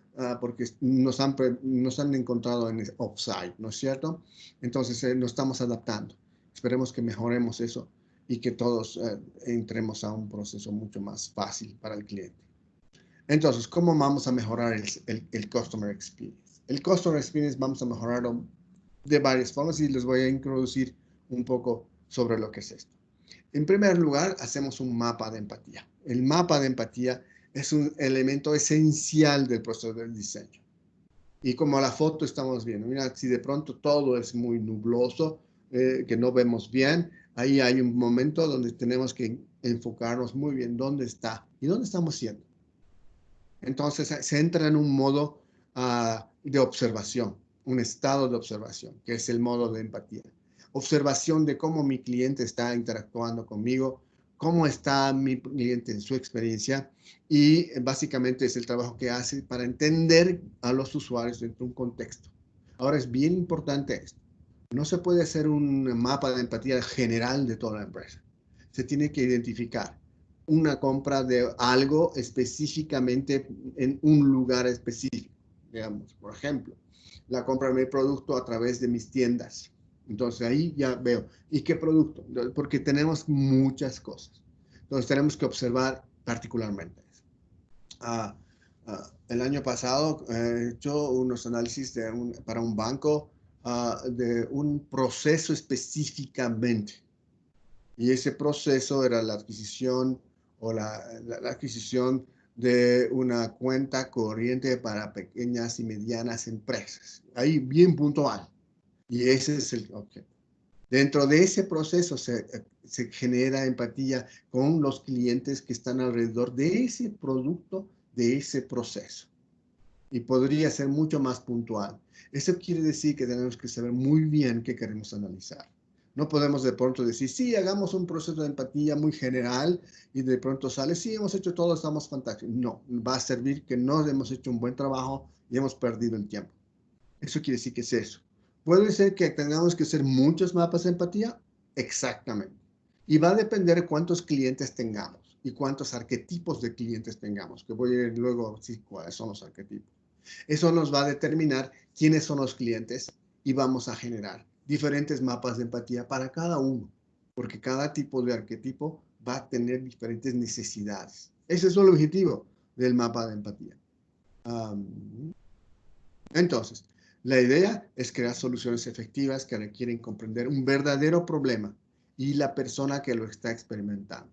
porque nos han encontrado en offsite, ¿no es cierto? Entonces nos estamos adaptando. Esperemos que mejoremos eso y que todos entremos a un proceso mucho más fácil para el cliente. Entonces, ¿cómo vamos a mejorar el Customer Experience? El Customer Experience vamos a mejorarlo de varias formas y les voy a introducir un poco sobre lo que es esto. En primer lugar, hacemos un mapa de empatía. El mapa de empatía es un elemento esencial del proceso del diseño. Y como la foto estamos viendo, mira, si de pronto todo es muy nubloso, que no vemos bien, ahí hay un momento donde tenemos que enfocarnos muy bien dónde está y dónde estamos yendo. Entonces se entra en un modo de observación, un estado de observación, que es el modo de empatía. Observación de cómo mi cliente está interactuando conmigo, cómo está mi cliente en su experiencia y básicamente es el trabajo que hace para entender a los usuarios dentro de un contexto. Ahora es bien importante esto. No se puede hacer un mapa de empatía general de toda la empresa. Se tiene que identificar una compra de algo específicamente en un lugar específico. Digamos, por ejemplo, la compra de mi producto a través de mis tiendas. Entonces ahí ya veo, ¿y qué producto? Porque tenemos muchas cosas. Entonces tenemos que observar particularmente eso. El año pasado he hecho unos análisis para un banco de un proceso específicamente. Y ese proceso era la adquisición o la adquisición de una cuenta corriente para pequeñas y medianas empresas. Ahí bien puntual. Y ese es el objetivo. Dentro de ese proceso se genera empatía con los clientes que están alrededor de ese producto, de ese proceso. Y podría ser mucho más puntual. Eso quiere decir que tenemos que saber muy bien qué queremos analizar. No podemos de pronto decir, sí, hagamos un proceso de empatía muy general y de pronto sale, sí, hemos hecho todo, estamos fantásticos. No, va a servir que no hemos hecho un buen trabajo y hemos perdido el tiempo. Eso quiere decir que es eso. ¿Puede ser que tengamos que hacer muchos mapas de empatía? Exactamente. Y va a depender cuántos clientes tengamos y cuántos arquetipos de clientes tengamos, que voy a ir luego a decir cuáles son los arquetipos. Eso nos va a determinar quiénes son los clientes y vamos a generar diferentes mapas de empatía para cada uno, porque cada tipo de arquetipo va a tener diferentes necesidades. Ese es el objetivo del mapa de empatía. Entonces, la idea es crear soluciones efectivas que requieren comprender un verdadero problema y la persona que lo está experimentando.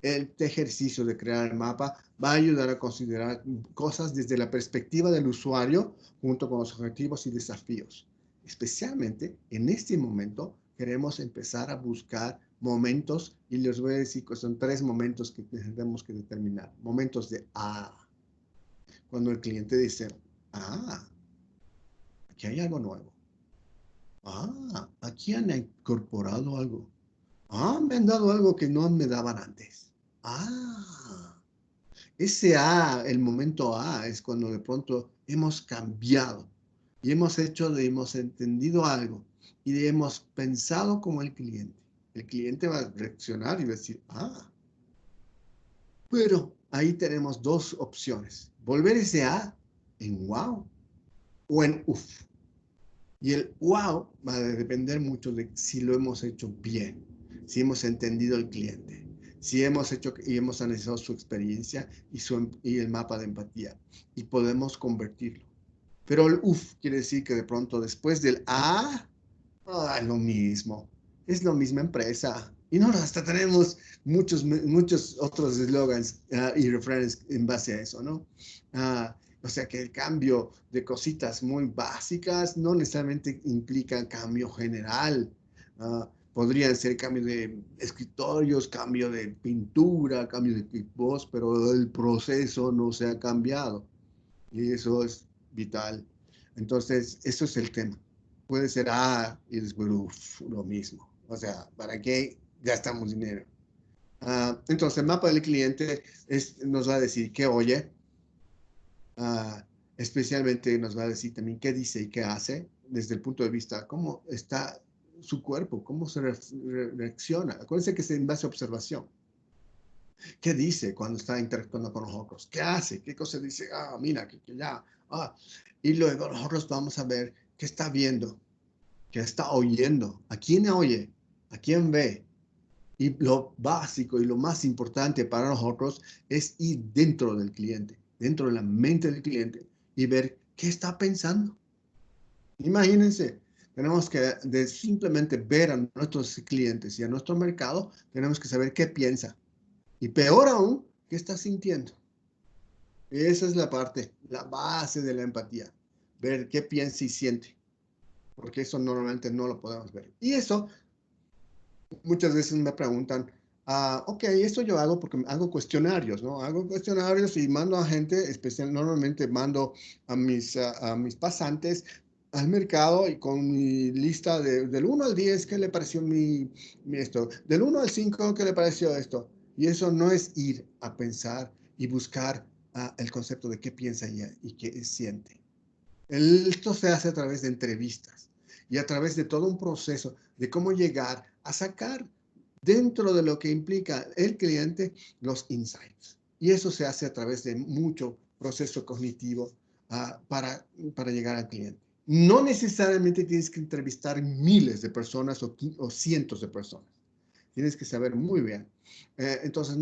Este ejercicio de crear el mapa va a ayudar a considerar cosas desde la perspectiva del usuario junto con los objetivos y desafíos. Especialmente en este momento queremos empezar a buscar momentos y les voy a decir que son 3 momentos que tenemos que determinar. Momentos de cuando el cliente dice, aquí hay algo nuevo. Aquí han incorporado algo. Me han dado algo que no me daban antes. Ese el momento es cuando de pronto hemos cambiado y hemos entendido algo y hemos pensado como el cliente. El cliente va a reaccionar y va a decir, pero ahí tenemos 2 opciones. Volver ese en wow o en uf. Y el wow va a depender mucho de si lo hemos hecho bien, si hemos entendido al cliente, si hemos hecho y hemos analizado su experiencia y el mapa de empatía y podemos convertirlo. Pero el uf quiere decir que de pronto después del lo mismo, es la misma empresa. Y no, hasta tenemos muchos otros eslogans y refranes en base a eso, ¿no? O sea que el cambio de cositas muy básicas no necesariamente implica cambio general. Podrían ser cambio de escritorios, cambio de pintura, cambio de equipos, pero el proceso no se ha cambiado. Y eso es vital. Entonces, eso es el tema. Puede ser y después lo mismo. O sea, ¿para qué gastamos dinero? Entonces, el mapa del cliente nos va a decir qué oye, especialmente nos va a decir también qué dice y qué hace desde el punto de vista cómo está su cuerpo, cómo se reacciona. Acuérdense que es en base a observación. ¿Qué dice cuando está interactuando con nosotros? ¿Qué hace? ¿Qué cosa dice? Mira, que ya. Y luego nosotros vamos a ver qué está viendo, qué está oyendo, a quién oye, a quién ve. Y lo básico y lo más importante para nosotros es ir dentro del cliente, dentro de la mente del cliente y ver qué está pensando. Imagínense, tenemos que simplemente ver a nuestros clientes y a nuestro mercado, tenemos que saber qué piensa. Y peor aún, qué está sintiendo. Esa es la parte, la base de la empatía. Ver qué piensa y siente. Porque eso normalmente no lo podemos ver. Y eso, muchas veces me preguntan, ok, esto yo hago porque hago cuestionarios, ¿no? Hago cuestionarios y mando a gente, normalmente mando a mis pasantes al mercado y con mi lista del 1 al 10, ¿qué le pareció esto? Del 1 al 5, ¿qué le pareció esto? Y eso no es ir a pensar y buscar el concepto de qué piensa ella y qué siente. Esto se hace a través de entrevistas y a través de todo un proceso de cómo llegar a sacar dentro de lo que implica el cliente los insights. Y eso se hace a través de mucho proceso cognitivo para llegar al cliente. No necesariamente tienes que entrevistar miles de personas o cientos de personas. Tienes que saber muy bien. Entonces,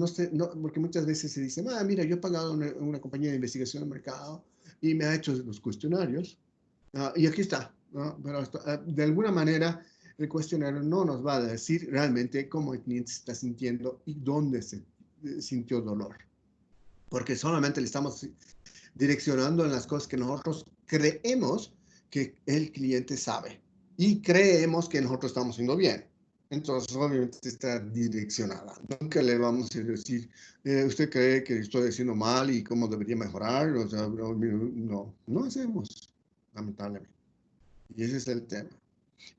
porque muchas veces se dice, mira, yo he pagado una compañía de investigación de mercado y me ha hecho los cuestionarios y aquí está, ¿no? Pero de alguna manera el cuestionario no nos va a decir realmente cómo el cliente se está sintiendo y dónde se sintió dolor, porque solamente le estamos direccionando en las cosas que nosotros creemos que el cliente sabe y creemos que nosotros estamos haciendo bien. Entonces, obviamente está direccionada. Nunca le vamos a decir, ¿usted cree que estoy haciendo mal y cómo debería mejorar? O sea, no hacemos, lamentablemente. Y ese es el tema.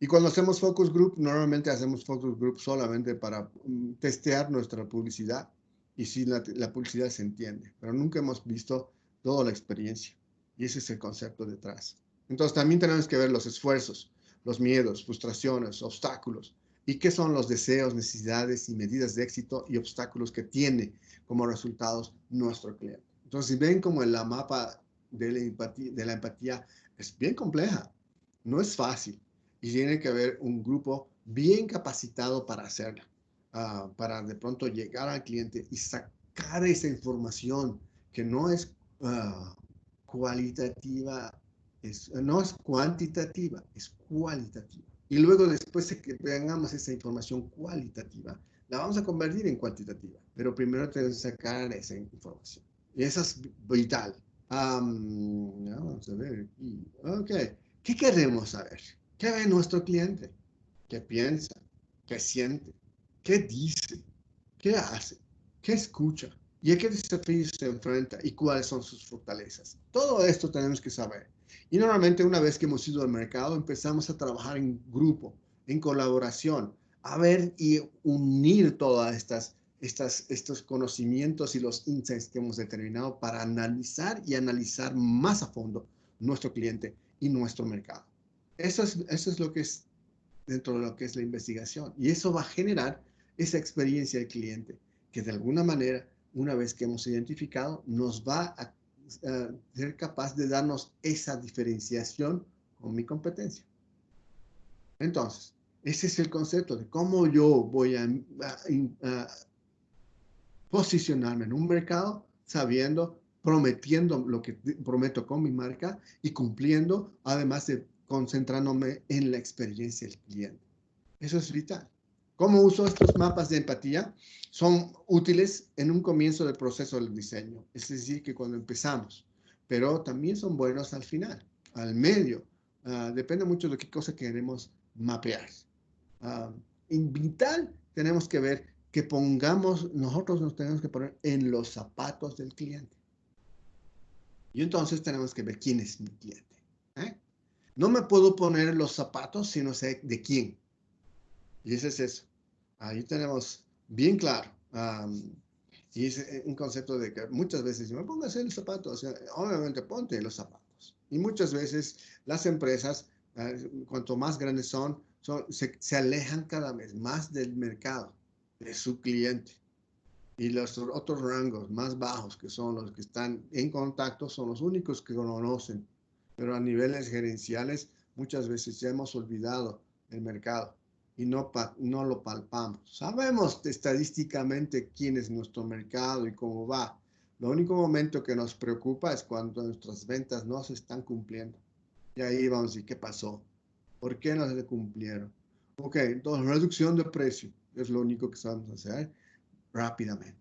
Y cuando hacemos focus group, normalmente hacemos focus group solamente para testear nuestra publicidad y si la publicidad se entiende, pero nunca hemos visto toda la experiencia. Y ese es el concepto detrás. Entonces también tenemos que ver los esfuerzos, los miedos, frustraciones, obstáculos y qué son los deseos, necesidades y medidas de éxito y obstáculos que tiene como resultados nuestro cliente. Entonces, si ven como la mapa de la empatía es bien compleja, no es fácil y tiene que haber un grupo bien capacitado para hacerla, para de pronto llegar al cliente y sacar esa información que no es cualitativa, no es cuantitativa, es cualitativa. Y luego después de que tengamos esa información cualitativa, la vamos a convertir en cuantitativa. Pero primero tenemos que sacar esa información. Y eso es vital. Vamos a ver aquí. Ok. ¿Qué queremos saber? ¿Qué ve nuestro cliente? ¿Qué piensa? ¿Qué siente? ¿Qué dice? ¿Qué hace? ¿Qué escucha? ¿Y a qué desafíos se enfrenta? ¿Y cuáles son sus fortalezas? Todo esto tenemos que saber. Y normalmente una vez que hemos ido al mercado, empezamos a trabajar en grupo, en colaboración, a ver y unir todas estos conocimientos y los insights que hemos determinado para analizar y analizar más a fondo nuestro cliente y nuestro mercado. Eso es lo que es dentro de lo que es la investigación. Y eso va a generar esa experiencia del cliente, que de alguna manera, una vez que hemos identificado, nos va a ser capaz de darnos esa diferenciación con mi competencia. Entonces, ese es el concepto de cómo yo voy a posicionarme en un mercado sabiendo, prometiendo lo que prometo con mi marca y cumpliendo, además de concentrándome en la experiencia del cliente. Eso es vital. ¿Cómo uso estos mapas de empatía? Son útiles en un comienzo del proceso del diseño, es decir, que cuando empezamos, pero también son buenos al final, al medio. Depende mucho de qué cosa queremos mapear. En vital tenemos que ver que nosotros nos tenemos que poner en los zapatos del cliente. Y entonces tenemos que ver quién es mi cliente. No me puedo poner en los zapatos si no sé de quién. Y ese es eso. Ahí tenemos bien claro. Y es un concepto de que muchas veces me pongo a hacer los zapatos. O sea, obviamente ponte los zapatos. Y muchas veces las empresas, cuanto más grandes se alejan cada vez más del mercado, de su cliente. Y los otros rangos más bajos, que son los que están en contacto, son los únicos que conocen. Pero a niveles gerenciales, muchas veces ya hemos olvidado el mercado y no lo palpamos. Sabemos estadísticamente quién es nuestro mercado y cómo va. Lo único momento que nos preocupa es cuando nuestras ventas no se están cumpliendo. Y ahí vamos a decir, ¿qué pasó? ¿Por qué no se cumplieron? Ok, entonces reducción de precio es lo único que sabemos hacer rápidamente.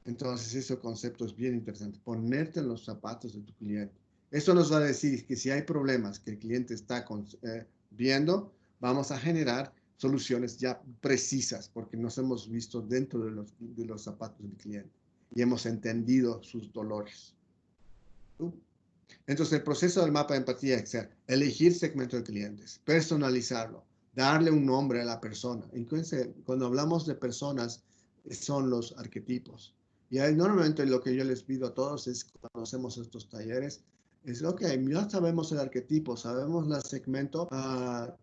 Entonces, ese concepto es bien interesante, ponerte en los zapatos de tu cliente. Eso nos va a decir que si hay problemas que el cliente está viendo, vamos a generar soluciones ya precisas, porque nos hemos visto dentro de los zapatos del cliente y hemos entendido sus dolores. Entonces, el proceso del mapa de empatía es elegir segmento de clientes, personalizarlo, darle un nombre a la persona. Entonces, cuando hablamos de personas, son los arquetipos. Y ahí, normalmente lo que yo les pido a todos es, cuando hacemos estos talleres, es, ok, ya sabemos el arquetipo, sabemos el segmento,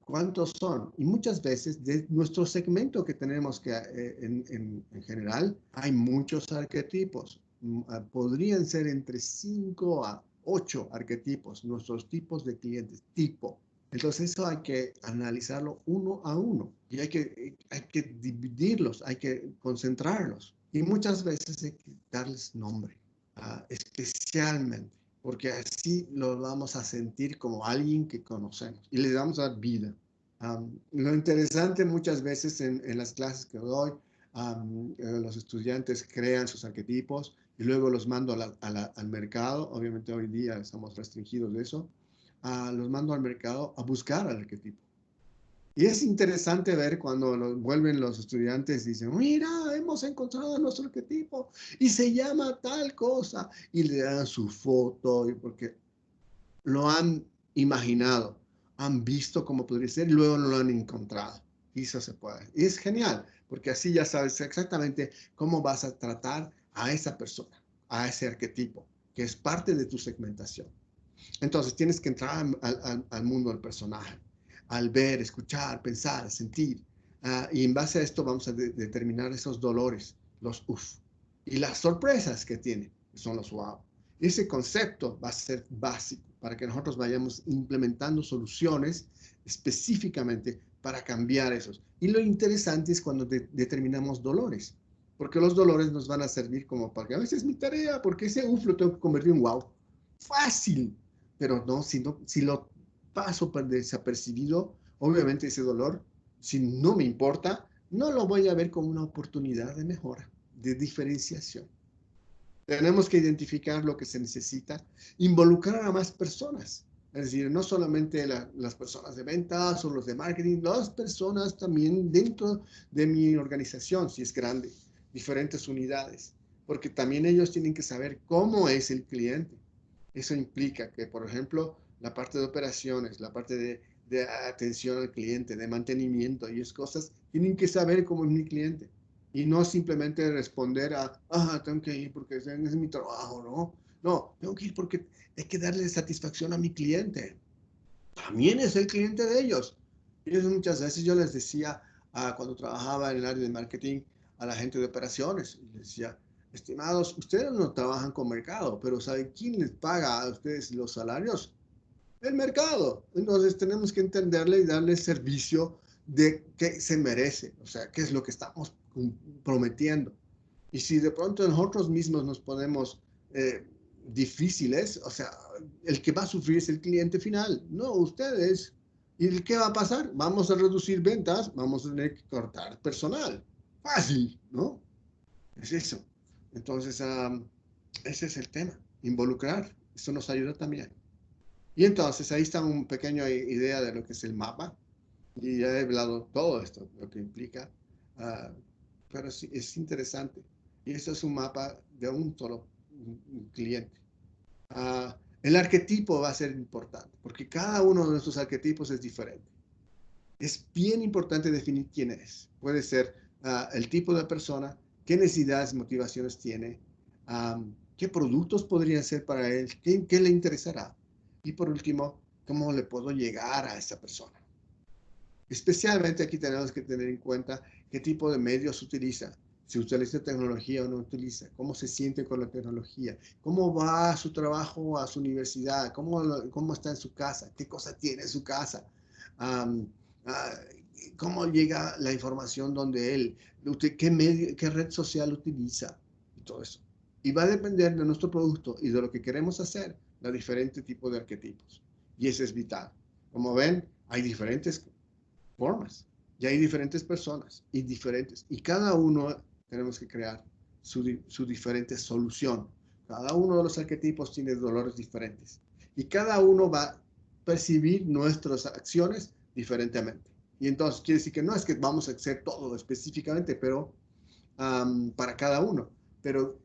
cuántos son. Y muchas veces de nuestro segmento que tenemos en general, hay muchos arquetipos. Podrían ser entre 5 a 8 arquetipos, nuestros tipos de clientes, tipo. Entonces eso hay que analizarlo uno a uno y hay que dividirlos, hay que concentrarlos. Y muchas veces hay que darles nombre, especialmente, porque así lo vamos a sentir como alguien que conocemos y le vamos a dar vida. Lo interesante muchas veces en las clases que doy, los estudiantes crean sus arquetipos y luego los mando al mercado. Obviamente hoy día estamos restringidos de eso. Los mando al mercado a buscar al arquetipo. Y es interesante ver cuando vuelven los estudiantes y dicen, mira, hemos encontrado nuestro arquetipo y se llama tal cosa. Y le dan su foto porque lo han imaginado, han visto cómo podría ser y luego lo han encontrado. Y eso se puede. Y es genial, porque así ya sabes exactamente cómo vas a tratar a esa persona, a ese arquetipo, que es parte de tu segmentación. Entonces tienes que entrar al mundo del personaje, al ver, escuchar, pensar, sentir, Y en base a esto vamos a determinar esos dolores, los UF, y las sorpresas que tiene, que son los wow. Ese concepto va a ser básico para que nosotros vayamos implementando soluciones específicamente para cambiar esos. Y lo interesante es cuando determinamos dolores, porque los dolores nos van a servir como para que a veces es mi tarea, porque ese UF lo tengo que convertir en wow. Fácil, pero no, si lo paso por desapercibido, obviamente ese dolor, si no me importa, no lo voy a ver como una oportunidad de mejora, de diferenciación. Tenemos que identificar lo que se necesita, involucrar a más personas. Es decir, no solamente las personas de ventas o los de marketing, las personas también dentro de mi organización, si es grande, diferentes unidades, porque también ellos tienen que saber cómo es el cliente. Eso implica que, por ejemplo, la parte de operaciones, la parte de atención al cliente, de mantenimiento y esas cosas, tienen que saber cómo es mi cliente y no simplemente responder a, tengo que ir porque ese es mi trabajo, ¿no? No, tengo que ir porque hay que darle satisfacción a mi cliente. También es el cliente de ellos. Y eso muchas veces yo les decía, cuando trabajaba en el área de marketing, a la gente de operaciones, les decía, estimados, ustedes no trabajan con mercado, pero ¿saben quién les paga a ustedes los salarios? El mercado. Entonces tenemos que entenderle y darle el servicio de que se merece, o sea, qué es lo que estamos prometiendo. Y si de pronto nosotros mismos nos ponemos difíciles, o sea, el que va a sufrir es el cliente final, no ustedes. ¿Y qué va a pasar? Vamos a reducir ventas, vamos a tener que cortar personal. Fácil, ¿no? Es eso. Entonces, ese es el tema, involucrar. Eso nos ayuda también. Y entonces ahí está una pequeña idea de lo que es el mapa. Y ya he hablado todo esto, lo que implica. Uh, pero sí, es interesante. Y eso es un mapa de un solo cliente. El arquetipo va a ser importante, porque cada uno de nuestros arquetipos es diferente. Es bien importante definir quién es. Puede ser el tipo de persona, qué necesidades, motivaciones tiene, qué productos podrían ser para él, qué le interesará. Y por último, cómo le puedo llegar a esa persona. Especialmente aquí tenemos que tener en cuenta qué tipo de medios utiliza, si utiliza tecnología o no utiliza, cómo se siente con la tecnología, cómo va a su trabajo, a su universidad, cómo está en su casa, qué cosa tiene en su casa, um, uh, cómo llega la información donde él, qué red social utiliza y todo eso. Y va a depender de nuestro producto y de lo que queremos hacer, los diferentes tipos de arquetipos. Y eso es vital. Como ven, hay diferentes formas. Y hay diferentes personas y diferentes. Y cada uno tenemos que crear su diferente solución. Cada uno de los arquetipos tiene dolores diferentes. Y cada uno va a percibir nuestras acciones diferentemente. Y entonces quiere decir que no es que vamos a hacer todo específicamente, pero para cada uno. Pero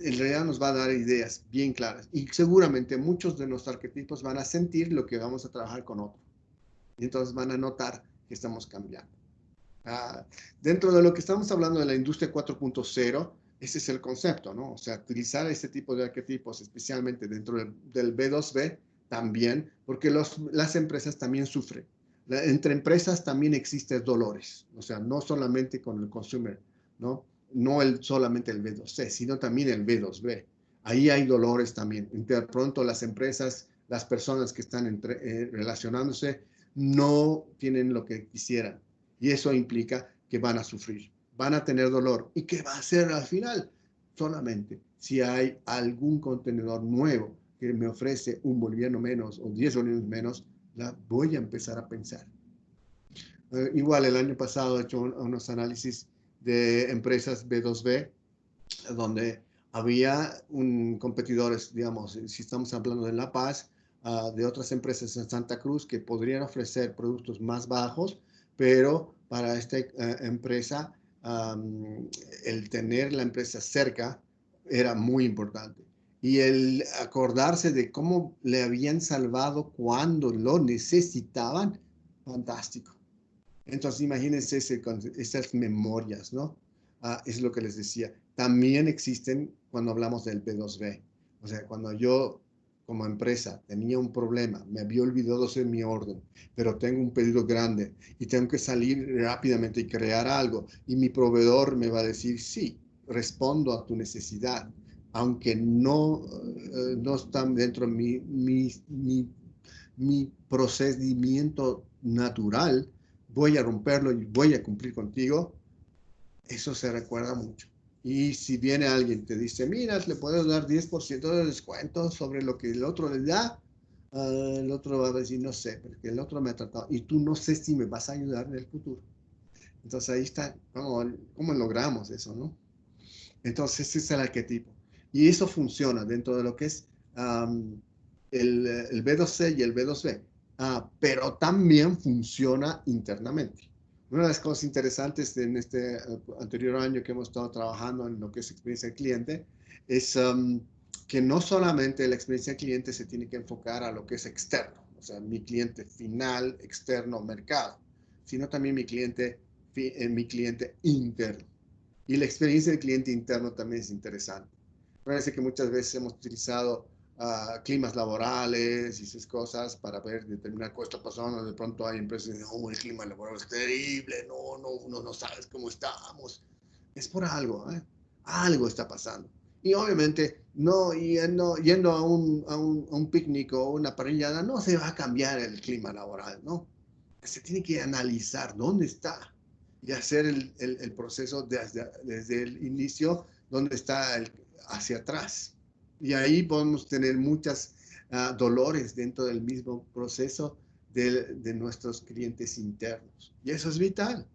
en realidad nos va a dar ideas bien claras. Y seguramente muchos de nuestros arquetipos van a sentir lo que vamos a trabajar con otros. Y entonces van a notar que estamos cambiando. Ah, Dentro de lo que estamos hablando de la industria 4.0, ese es el concepto, ¿no? O sea, utilizar este tipo de arquetipos, especialmente dentro del B2B, también, porque las empresas también sufren. Entre empresas también existen dolores, o sea, no solamente con el consumer, ¿no? No solamente el B2C, sino también el B2B. Ahí hay dolores también. De pronto las empresas, las personas que están relacionándose, no tienen lo que quisieran. Y eso implica que van a sufrir, van a tener dolor. ¿Y qué va a hacer al final? Solamente si hay algún contenedor nuevo que me ofrece un boliviano menos o 10 bolivianos menos, la voy a empezar a pensar. Igual el año pasado he hecho unos análisis de empresas B2B donde había competidores, digamos, si estamos hablando de La Paz, de otras empresas en Santa Cruz que podrían ofrecer productos más bajos, pero para esta empresa, el tener la empresa cerca era muy importante. Y el acordarse de cómo le habían salvado cuando lo necesitaban, fantástico. Entonces, imagínense esas memorias, ¿no? Es lo que les decía. También existen cuando hablamos del B2B. O sea, cuando yo como empresa tenía un problema, me había olvidado hacer mi orden, pero tengo un pedido grande y tengo que salir rápidamente y crear algo, y mi proveedor me va a decir, sí, respondo a tu necesidad, aunque no están dentro de mi procedimiento natural, voy a romperlo y voy a cumplir contigo. Eso se recuerda mucho. Y si viene alguien y te dice, mira, le puedo dar 10% de descuento sobre lo que el otro le da, el otro va a decir, no sé, porque el otro me ha tratado y tú no sé si me vas a ayudar en el futuro. Entonces ahí está, ¿cómo logramos eso, no? Entonces ese es el arquetipo. Y eso funciona dentro de lo que es el B2C y el B2B. Pero también funciona internamente. Una de las cosas interesantes en este anterior año que hemos estado trabajando en lo que es experiencia del cliente es que no solamente la experiencia del cliente se tiene que enfocar a lo que es externo, o sea, mi cliente final, externo, mercado, sino también mi cliente interno. Y la experiencia del cliente interno también es interesante. Parece que muchas veces hemos utilizado climas laborales y esas cosas para ver determinar qué está pasando. De pronto hay empresas que dicen, no, el clima laboral es terrible, no sabes cómo estamos. Es por algo, ¿eh? Algo está pasando. Y obviamente, no yendo a un picnic o una parrillada, no se va a cambiar el clima laboral, ¿no? Se tiene que analizar dónde está y hacer el proceso desde el inicio, donde está hacia atrás. Y ahí podemos tener muchas dolores dentro del mismo proceso de nuestros clientes internos. Y eso es vital.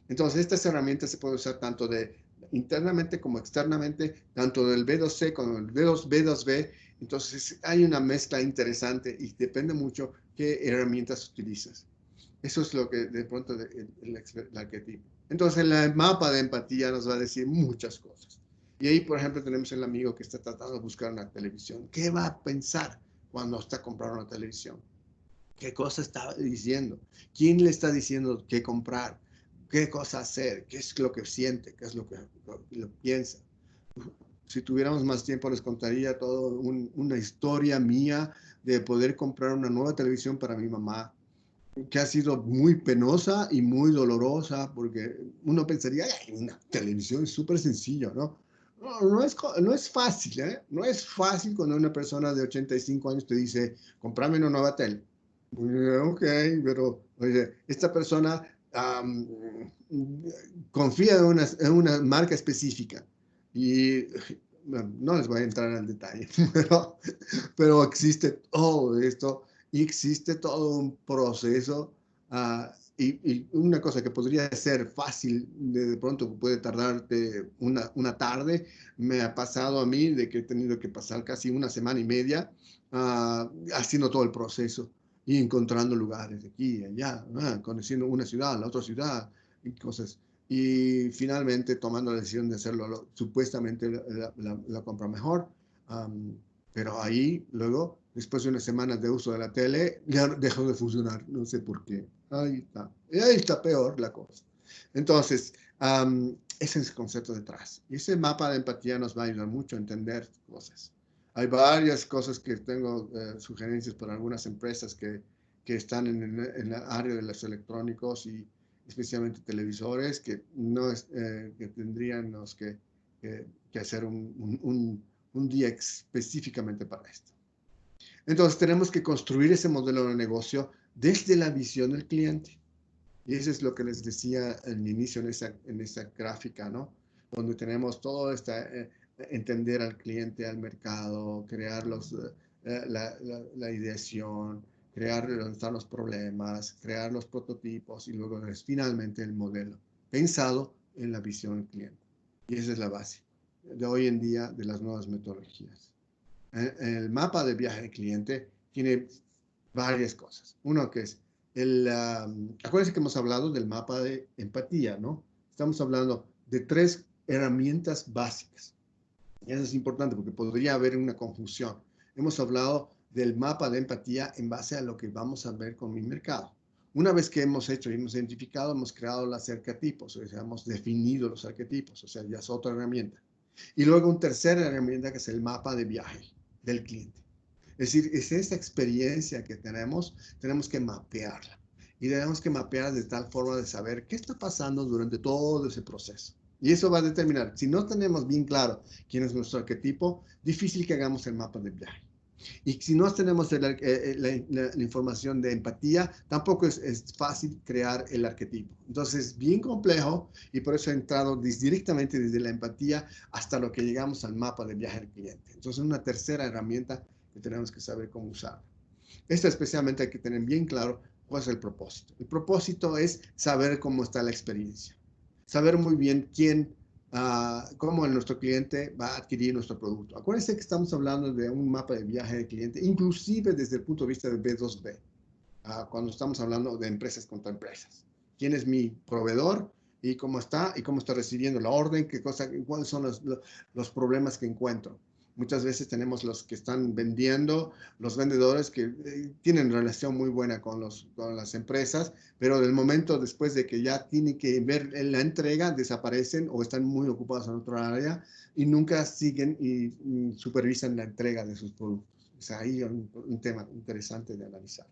Entonces, estas herramientas se pueden usar tanto internamente como externamente, tanto del B2C como del B2B. Entonces, hay una mezcla interesante y depende mucho qué herramientas utilizas. Eso es lo que de pronto el arquetipo. Entonces, el mapa de empatía nos va a decir muchas cosas. Y ahí, por ejemplo, tenemos el amigo que está tratando de buscar una televisión. ¿Qué va a pensar cuando está comprando una televisión? ¿Qué cosa está diciendo? ¿Quién le está diciendo qué comprar? ¿Qué cosa hacer? ¿Qué es lo que siente? ¿Qué es lo que lo piensa? Si tuviéramos más tiempo, les contaría toda una historia mía de poder comprar una nueva televisión para mi mamá, que ha sido muy penosa y muy dolorosa, porque uno pensaría, ay, una televisión es súper sencillo, ¿no? No es fácil, ¿eh? No es fácil cuando una persona de 85 años te dice, comprame una nueva tele. Ok, pero oye, esta persona confía en una marca específica y bueno, no les voy a entrar al detalle, pero existe todo esto y existe todo un proceso y una cosa que podría ser fácil, de pronto puede tardarte una tarde, me ha pasado a mí de que he tenido que pasar casi una semana y media haciendo todo el proceso y encontrando lugares de aquí y allá, conociendo una ciudad, la otra ciudad y cosas. Y finalmente tomando la decisión de hacerlo supuestamente la compra mejor. Um, pero ahí, luego, después de unas semanas de uso de la tele, ya dejó de funcionar. No sé por qué. Ahí está. Y ahí está peor la cosa. Entonces, ese es el concepto detrás. Y ese mapa de empatía nos va a ayudar mucho a entender cosas. Hay varias cosas que tengo, sugerencias para algunas empresas que están en la área de los electrónicos y especialmente televisores, que, no es, que tendríamos que hacer un día específicamente para esto. Entonces tenemos que construir ese modelo de negocio desde la visión del cliente. Y eso es lo que les decía al inicio en esa gráfica, ¿no? Donde tenemos todo entender al cliente, al mercado, crear la ideación, crear donde están los problemas, crear los prototipos y luego finalmente el modelo, pensado en la visión del cliente. Y esa es la base de hoy en día de las nuevas metodologías. El mapa de viaje del cliente tiene varias cosas. Uno que es acuérdense que hemos hablado del mapa de empatía, ¿no? Estamos hablando de 3 herramientas básicas. Y eso es importante porque podría haber una confusión. Hemos hablado del mapa de empatía en base a lo que vamos a ver con mi mercado. Una vez que hemos hecho y hemos identificado, hemos creado los arquetipos, o sea, hemos definido los arquetipos, o sea, ya es otra herramienta. Y luego una tercera herramienta que es el mapa de viaje del cliente. Es decir, es esa experiencia que tenemos que mapearla. Y tenemos que mapear de tal forma de saber qué está pasando durante todo ese proceso. Y eso va a determinar, si no tenemos bien claro quién es nuestro arquetipo, difícil que hagamos el mapa de viaje. Y si no tenemos la información de empatía, tampoco es fácil crear el arquetipo. Entonces, es bien complejo y por eso he entrado directamente desde la empatía hasta lo que llegamos al mapa de viaje del cliente. Entonces, una tercera herramienta que tenemos que saber cómo usar. Esta especialmente hay que tener bien claro cuál es el propósito. El propósito es saber cómo está la experiencia, saber muy bien cómo nuestro cliente va a adquirir nuestro producto. Acuérdense que estamos hablando de un mapa de viaje del cliente, inclusive desde el punto de vista de B2B, cuando estamos hablando de empresas contra empresas. ¿Quién es mi proveedor? ¿Y cómo está recibiendo la orden? ¿Cuáles son los problemas que encuentro? Muchas veces tenemos los que están vendiendo, los vendedores que tienen relación muy buena con las empresas, pero del momento después de que ya tienen que ver la entrega, desaparecen o están muy ocupados en otra área y nunca siguen y supervisan la entrega de sus productos. O sea, ahí hay un tema interesante de analizar.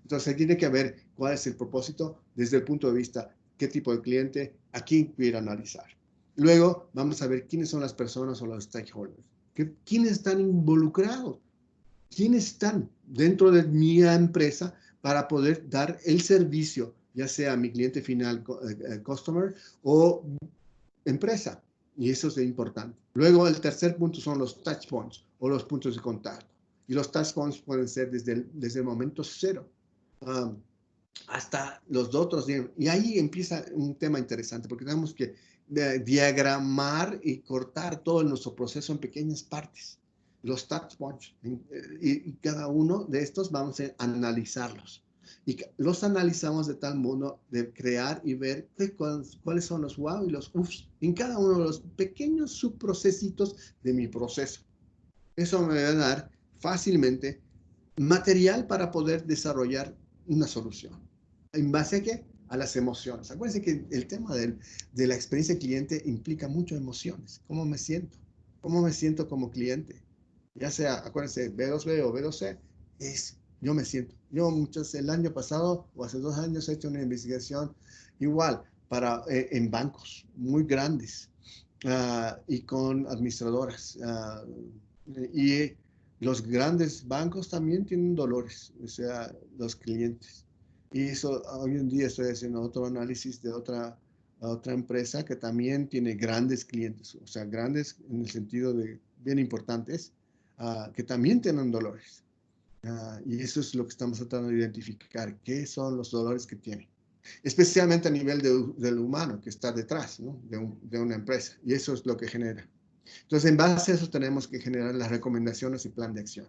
Entonces, tiene que ver cuál es el propósito desde el punto de vista, qué tipo de cliente, a quién quiero analizar. Luego, vamos a ver quiénes son las personas o los stakeholders. ¿Quiénes están involucrados? ¿Quiénes están dentro de mi empresa para poder dar el servicio, ya sea a mi cliente final, customer, o empresa? Y eso es importante. Luego, el tercer punto son los touch points o los puntos de contacto. Y los touch points pueden ser desde el momento cero hasta los otros. Y ahí empieza un tema interesante, porque tenemos que diagramar y cortar todo nuestro proceso en pequeñas partes. Los touch points. Y cada uno de estos vamos a analizarlos. Y los analizamos de tal modo de crear y ver cuáles son los wow y los uffs en cada uno de los pequeños subprocesitos de mi proceso. Eso me va a dar fácilmente material para poder desarrollar una solución. ¿En base a qué? A las emociones. Acuérdense que el tema de la experiencia cliente implica mucho emociones. ¿Cómo me siento? ¿Cómo me siento como cliente? Ya sea, acuérdense, B2B o B2C, yo me siento. El año pasado o hace 2 años he hecho una investigación igual en bancos muy grandes y con administradoras. Y los grandes bancos también tienen dolores, o sea, los clientes. Y eso, hoy en día estoy haciendo otro análisis de otra empresa que también tiene grandes clientes, o sea, grandes en el sentido de bien importantes, que también tienen dolores. Y eso es lo que estamos tratando de identificar, qué son los dolores que tienen. Especialmente a nivel del humano que está detrás, ¿no? de una empresa. Y eso es lo que genera. Entonces, en base a eso tenemos que generar las recomendaciones y plan de acción.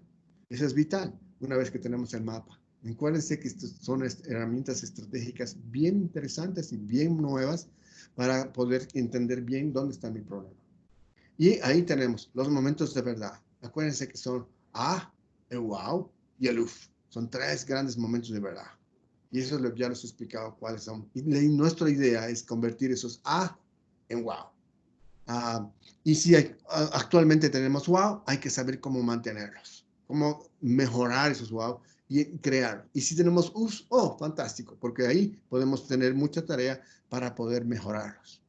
Eso es vital una vez que tenemos el mapa. Acuérdense que estas son herramientas estratégicas bien interesantes y bien nuevas para poder entender bien dónde está mi problema. Y ahí tenemos los momentos de verdad. Acuérdense que son el wow y el uf. Son 3 grandes momentos de verdad. Y eso es lo que ya les he explicado cuáles son. Y nuestra idea es convertir esos en wow. Y si actualmente tenemos wow, hay que saber cómo mantenerlos, cómo mejorar esos wow y crear. Y si tenemos ups, fantástico, porque ahí podemos tener mucha tarea para poder mejorarlos.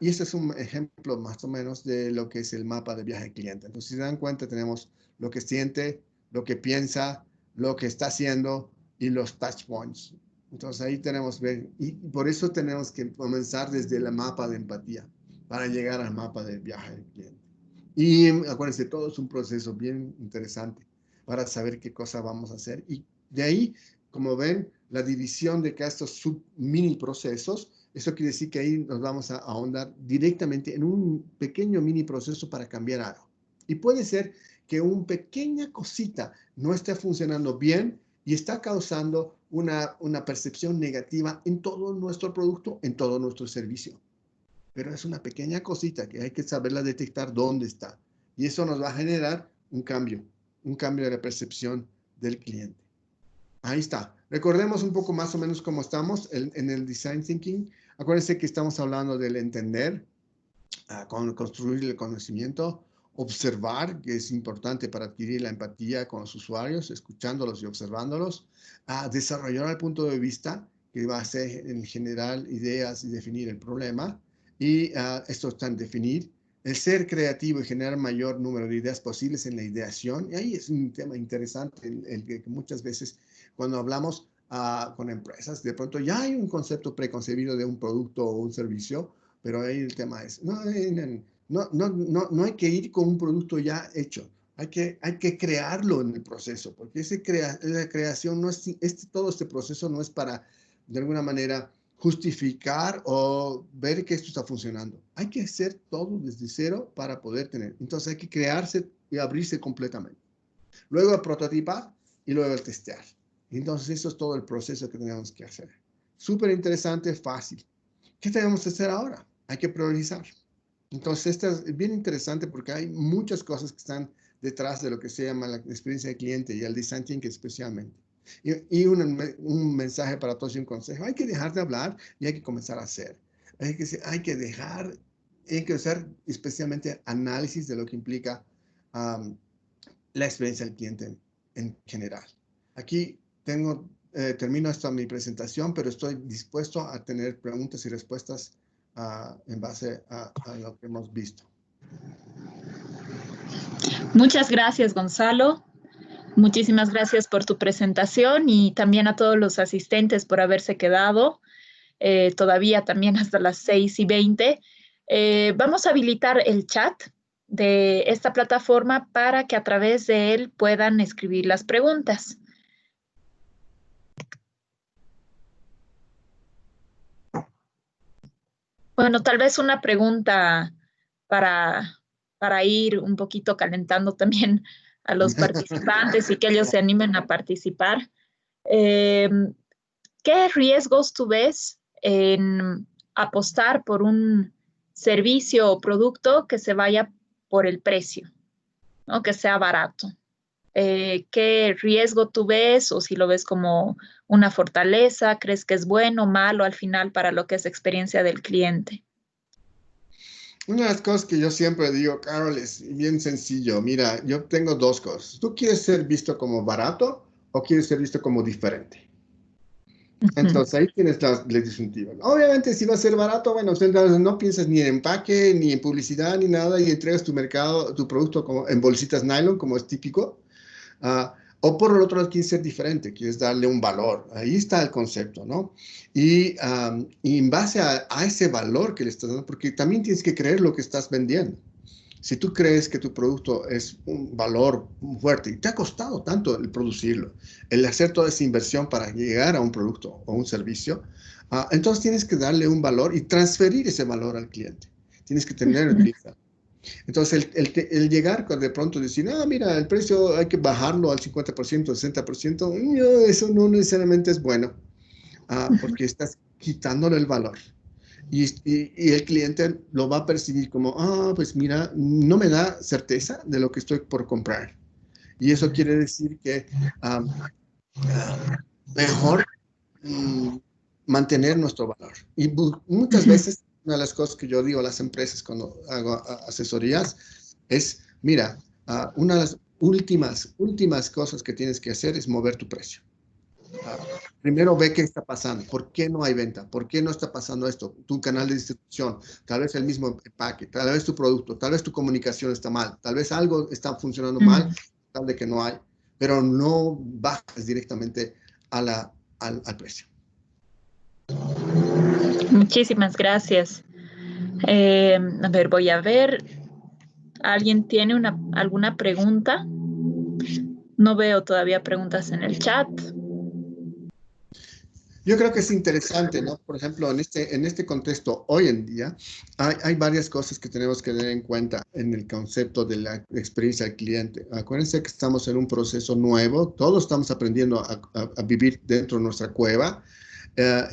Y este es un ejemplo más o menos de lo que es el mapa de viaje cliente. Entonces, si se dan cuenta, tenemos lo que siente, lo que piensa, lo que está haciendo y los touch points. Entonces, ahí tenemos, y por eso tenemos que comenzar desde el mapa de empatía para llegar al mapa de viaje del cliente. Y acuérdense, todo es un proceso bien interesante para saber qué cosa vamos a hacer. Y de ahí, como ven, la división de estos mini procesos. Eso quiere decir que ahí nos vamos a ahondar directamente en un pequeño mini proceso para cambiar algo. Y puede ser que una pequeña cosita no esté funcionando bien y está causando una percepción negativa en todo nuestro producto, en todo nuestro servicio. Pero es una pequeña cosita que hay que saberla detectar dónde está. Y eso nos va a generar un cambio de la percepción del cliente. Ahí está. Recordemos un poco más o menos cómo estamos en el Design Thinking. Acuérdense que estamos hablando del entender, construir el conocimiento observar, que es importante para adquirir la empatía con los usuarios, escuchándolos y observándolos, a desarrollar el punto de vista, que va a ser en general ideas y definir el problema, y esto está en definir, el ser creativo y generar mayor número de ideas posibles en la ideación. Y ahí es un tema interesante, el que muchas veces cuando hablamos con empresas, de pronto ya hay un concepto preconcebido de un producto o un servicio, pero ahí el tema es, no hay que ir con un producto ya hecho. Hay que crearlo en el proceso, porque la creación no es, todo este proceso no es para, de alguna manera, justificar o ver que esto está funcionando. Hay que hacer todo desde cero para poder tener. Entonces hay que crearse y abrirse completamente. Luego a prototipar y luego a testear. Entonces eso es todo el proceso que tenemos que hacer. Súper interesante, fácil. ¿Qué tenemos que hacer ahora? Hay que priorizar. Entonces, esto es bien interesante porque hay muchas cosas que están detrás de lo que se llama la experiencia del cliente y el design thinking especialmente. Y un mensaje para todos y un consejo. Hay que dejar de hablar y hay que comenzar a hacer. Hay que hacer especialmente análisis de lo que implica la experiencia del cliente en general. Aquí termino esta mi presentación, pero estoy dispuesto a tener preguntas y respuestas en base a lo que hemos visto. Muchas gracias, Gonzalo. Muchísimas gracias por tu presentación y también a todos los asistentes por haberse quedado todavía también hasta las 6:20. Vamos a habilitar el chat de esta plataforma para que a través de él puedan escribir las preguntas. Bueno, tal vez una pregunta para ir un poquito calentando también a los participantes y que ellos se animen a participar. ¿Qué riesgos tú ves en apostar por un servicio o producto que se vaya por el precio, ¿no? Que sea barato? ¿Qué riesgo tú ves o si lo ves como una fortaleza? ¿Crees que es bueno o malo al final para lo que es experiencia del cliente? Una de las cosas que yo siempre digo, Carol, es bien sencillo. Mira, yo tengo dos cosas. ¿Tú quieres ser visto como barato o quieres ser visto como diferente? Entonces ahí tienes la disyuntiva. Obviamente si va a ser barato, bueno, entonces no piensas ni en empaque, ni en publicidad, ni nada y entregas tu producto como en bolsitas nylon, como es típico. O por el otro lado quieres ser diferente, quieres darle un valor. Ahí está el concepto, ¿no? Y en base a ese valor que le estás dando, porque también tienes que creer lo que estás vendiendo. Si tú crees que tu producto es un valor fuerte y te ha costado tanto el producirlo, el hacer toda esa inversión para llegar a un producto o un servicio, entonces tienes que darle un valor y transferir ese valor al cliente. Tienes que tener el vista. Entonces, el llegar de pronto decir, mira, el precio hay que bajarlo al 50%, 60%, eso no necesariamente es bueno, porque estás quitándole el valor. Y el cliente lo va a percibir como, pues mira, no me da certeza de lo que estoy por comprar. Y eso quiere decir que mejor mantener nuestro valor. Y muchas veces, una de las cosas que yo digo a las empresas cuando hago asesorías es, mira, una de las últimas cosas que tienes que hacer es mover tu precio. Primero ve qué está pasando, por qué no hay venta, por qué no está pasando esto, tu canal de distribución, tal vez el mismo empaque, tal vez tu producto, tal vez tu comunicación está mal, tal vez algo está funcionando mal, tal de que no hay, pero no bajas directamente al precio. Muchísimas gracias. A ver, voy a ver. ¿Alguien tiene alguna pregunta? No veo todavía preguntas en el chat. Yo creo que es interesante, ¿no? Por ejemplo, en este contexto, hoy en día, hay varias cosas que tenemos que tener en cuenta en el concepto de la experiencia del cliente. Acuérdense que estamos en un proceso nuevo, todos estamos aprendiendo a vivir dentro de nuestra cueva,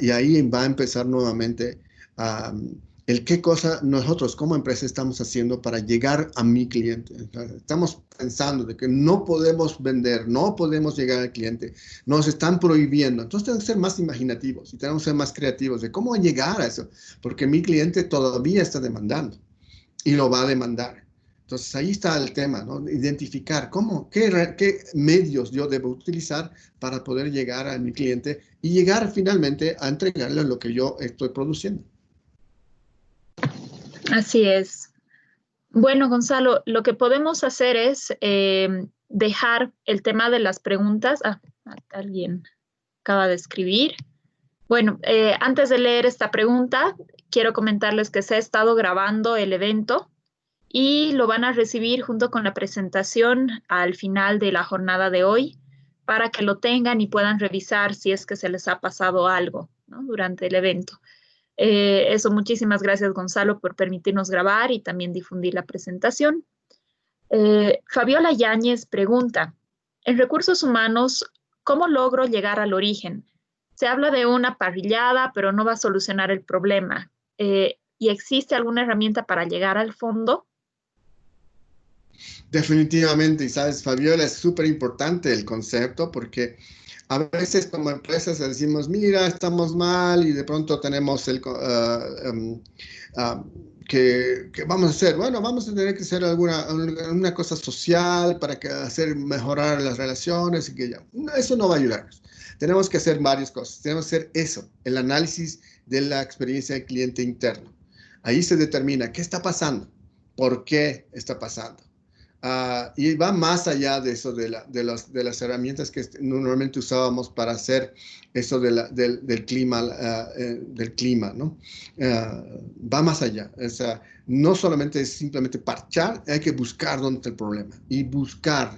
y ahí va a empezar nuevamente el qué cosa nosotros como empresa estamos haciendo para llegar a mi cliente. Estamos pensando de que no podemos vender, no podemos llegar al cliente, nos están prohibiendo. Entonces tenemos que ser más imaginativos y tenemos que ser más creativos de cómo llegar a eso, porque mi cliente todavía está demandando y lo va a demandar. Entonces ahí está el tema, ¿no? Identificar qué medios yo debo utilizar para poder llegar a mi cliente y llegar finalmente a entregarle lo que yo estoy produciendo. Así es. Bueno, Gonzalo, lo que podemos hacer es dejar el tema de las preguntas. Alguien acaba de escribir. Bueno, antes de leer esta pregunta, quiero comentarles que se ha estado grabando el evento y lo van a recibir junto con la presentación al final de la jornada de hoy para que lo tengan y puedan revisar si es que se les ha pasado algo, ¿no?, durante el evento. Eso, muchísimas gracias, Gonzalo, por permitirnos grabar y también difundir la presentación. Fabiola Yáñez pregunta, en recursos humanos, ¿cómo logro llegar al origen? Se habla de una parrillada, pero no va a solucionar el problema. ¿Y existe alguna herramienta para llegar al fondo? Definitivamente, y sabes, Fabiola, es súper importante el concepto porque a veces como empresas decimos, mira, estamos mal y de pronto tenemos ¿qué vamos a hacer? Bueno, vamos a tener que hacer una cosa social para hacer mejorar las relaciones y que ya. No, eso no va a ayudarnos. Tenemos que hacer varias cosas. Tenemos que hacer eso, el análisis de la experiencia del cliente interno. Ahí se determina qué está pasando, por qué está pasando. Y va más allá de eso, de las herramientas que normalmente usábamos para hacer eso del clima, ¿no? Va más allá. O sea, no solamente es simplemente parchar, hay que buscar dónde está el problema y buscar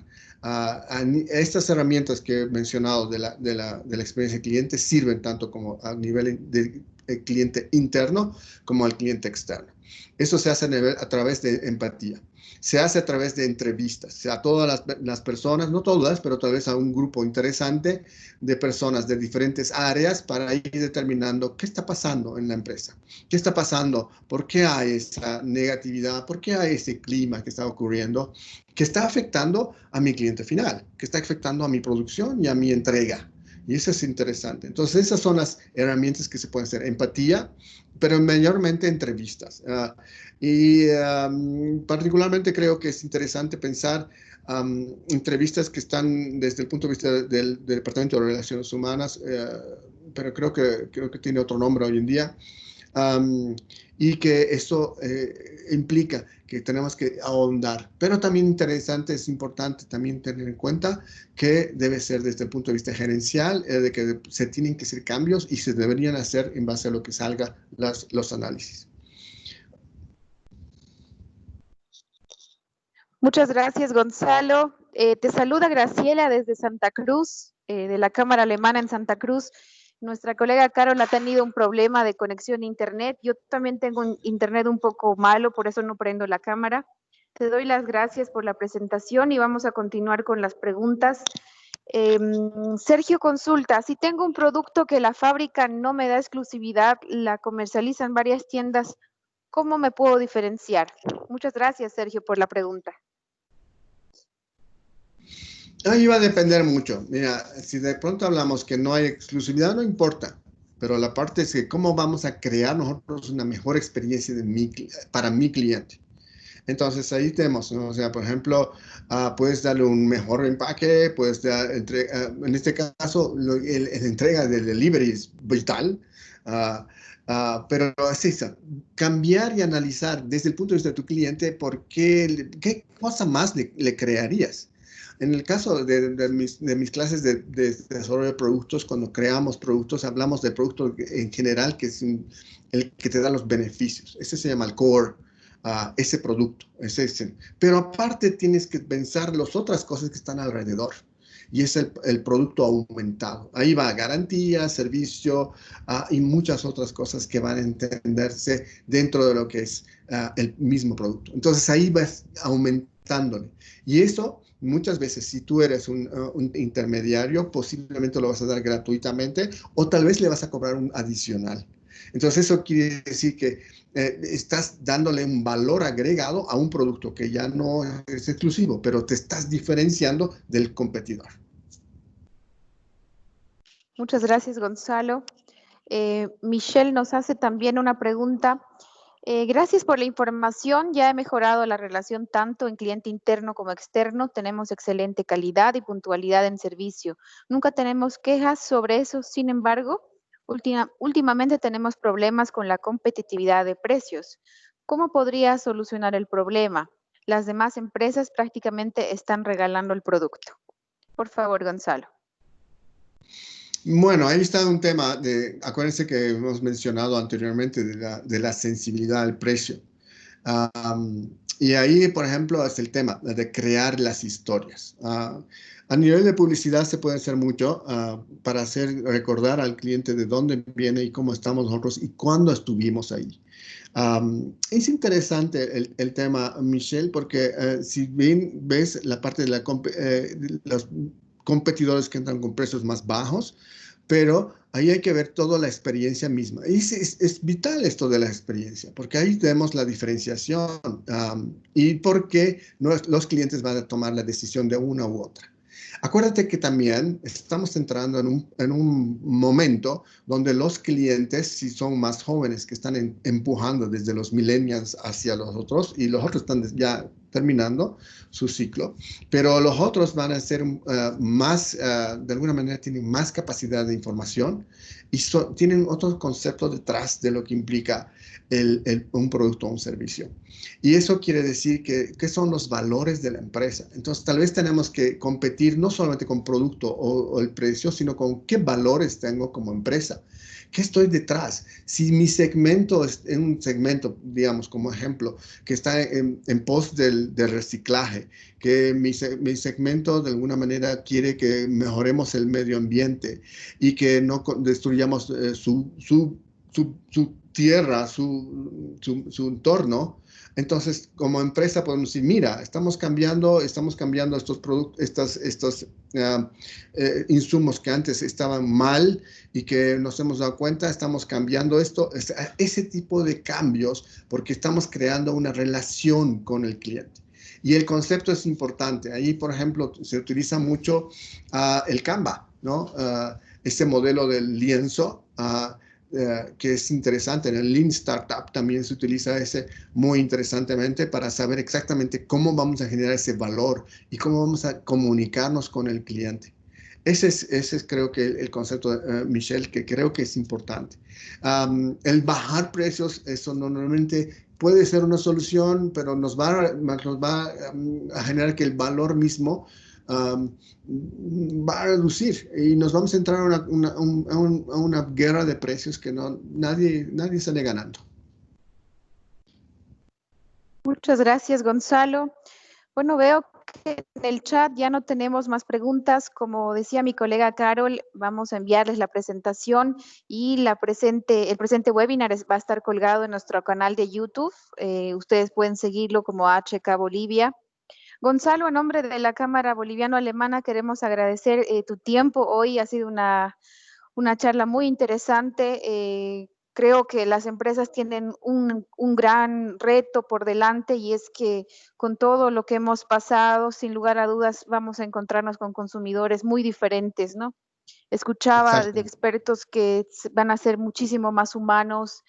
estas herramientas que he mencionado de la experiencia del cliente sirven tanto como a nivel del cliente interno como al cliente externo. Eso se hace a través de empatía. Se hace a través de entrevistas, a todas las personas, no todas, pero tal vez a un grupo interesante de personas de diferentes áreas para ir determinando qué está pasando en la empresa, qué está pasando, por qué hay esa negatividad, por qué hay ese clima que está ocurriendo, que está afectando a mi cliente final, que está afectando a mi producción y a mi entrega. Y eso es interesante. Entonces, esas son las herramientas que se pueden hacer. Empatía, pero mayormente entrevistas. Particularmente creo que es interesante pensar entrevistas que están desde el punto de vista del Departamento de Relaciones Humanas, pero creo que tiene otro nombre hoy en día. Y que eso implica que tenemos que ahondar. Pero también interesante, es importante también tener en cuenta que debe ser desde el punto de vista gerencial, de que se tienen que hacer cambios y se deberían hacer en base a lo que salga los análisis. Muchas gracias, Gonzalo. Te saluda Graciela desde Santa Cruz, de la Cámara Alemana en Santa Cruz. Nuestra colega Carol ha tenido un problema de conexión a internet. Yo también tengo un internet un poco malo, por eso no prendo la cámara. Te doy las gracias por la presentación y vamos a continuar con las preguntas. Sergio consulta, si tengo un producto que la fábrica no me da exclusividad, la comercializan varias tiendas, ¿cómo me puedo diferenciar? Muchas gracias, Sergio, por la pregunta. Ahí va a depender mucho. Mira, si de pronto hablamos que no hay exclusividad, no importa. Pero la parte es que cómo vamos a crear nosotros una mejor experiencia para mi cliente. Entonces ahí tenemos, ¿no? O sea, por ejemplo, puedes darle un mejor empaque, puedes dar, en este caso, la entrega del delivery es vital. Pero es eso, cambiar y analizar desde el punto de vista de tu cliente qué cosa más le crearías. En el caso de mis clases de desarrollo de productos, cuando creamos productos, hablamos de productos en general, que es el que te da los beneficios. Ese se llama el core, ese producto. Pero aparte tienes que pensar las otras cosas que están alrededor. Y es el producto aumentado. Ahí va garantía, servicio y muchas otras cosas que van a entenderse dentro de lo que es el mismo producto. Entonces ahí vas aumentándole. Y eso muchas veces, si tú eres un intermediario, posiblemente lo vas a dar gratuitamente o tal vez le vas a cobrar un adicional. Entonces eso quiere decir que estás dándole un valor agregado a un producto que ya no es exclusivo, pero te estás diferenciando del competidor. Muchas gracias, Gonzalo. Michelle nos hace también una pregunta. Gracias por la información. Ya he mejorado la relación tanto en cliente interno como externo. Tenemos excelente calidad y puntualidad en servicio. Nunca tenemos quejas sobre eso. Sin embargo, últimamente tenemos problemas con la competitividad de precios. ¿Cómo podría solucionar el problema? Las demás empresas prácticamente están regalando el producto. Por favor, Gonzalo. Bueno, ahí está un tema acuérdense que hemos mencionado anteriormente de la sensibilidad al precio. Y ahí, por ejemplo, es el tema de crear las historias. A nivel de publicidad se puede hacer mucho para recordar al cliente de dónde viene y cómo estamos nosotros y cuándo estuvimos ahí. Es interesante el tema, Michelle, porque si bien ves la parte de los competidores que entran con precios más bajos, pero ahí hay que ver toda la experiencia misma. Y es vital esto de la experiencia, porque ahí vemos la diferenciación y por qué los clientes van a tomar la decisión de una u otra. Acuérdate que también estamos entrando en un momento donde los clientes, si son más jóvenes, que están empujando desde los millennials hacia los otros, y los otros están ya terminando su ciclo, pero los otros van a ser más, de alguna manera tienen más capacidad de información y tienen otros conceptos detrás de lo que implica un producto o un servicio. Y eso quiere decir que son los valores de la empresa. Entonces, tal vez tenemos que competir no solamente con producto o el precio, sino con qué valores tengo como empresa. ¿Qué estoy detrás? Si mi segmento es un segmento, digamos, como ejemplo, que está en pos del reciclaje, que mi segmento de alguna manera quiere que mejoremos el medio ambiente y que no destruyamos su tierra, su entorno. Entonces, como empresa podemos decir, mira, estamos cambiando estos productos, estos insumos que antes estaban mal y que nos hemos dado cuenta, estamos cambiando esto, ese tipo de cambios, porque estamos creando una relación con el cliente. Y el concepto es importante. Ahí, por ejemplo, se utiliza mucho el Canva, ¿no? Ese modelo del lienzo, que es interesante. En el Lean Startup también se utiliza ese muy interesantemente para saber exactamente cómo vamos a generar ese valor y cómo vamos a comunicarnos con el cliente. Ese es creo que el concepto, Michelle, que creo que es importante. El bajar precios, eso normalmente puede ser una solución, pero nos va a generar que el valor mismo va a reducir y nos vamos a entrar a una guerra de precios que nadie sale ganando. Muchas gracias, Gonzalo. Bueno, veo que en el chat ya no tenemos más preguntas. Como decía mi colega Carol, vamos a enviarles la presentación y el presente webinar va a estar colgado en nuestro canal de YouTube. Ustedes pueden seguirlo como HK Bolivia. Gonzalo, en nombre de la Cámara Boliviano-Alemana, queremos agradecer tu tiempo. Hoy ha sido una charla muy interesante. Creo que las empresas tienen un gran reto por delante y es que con todo lo que hemos pasado, sin lugar a dudas, vamos a encontrarnos con consumidores muy diferentes, ¿no? Escuchaba Exacto. de expertos que van a ser muchísimo más humanos,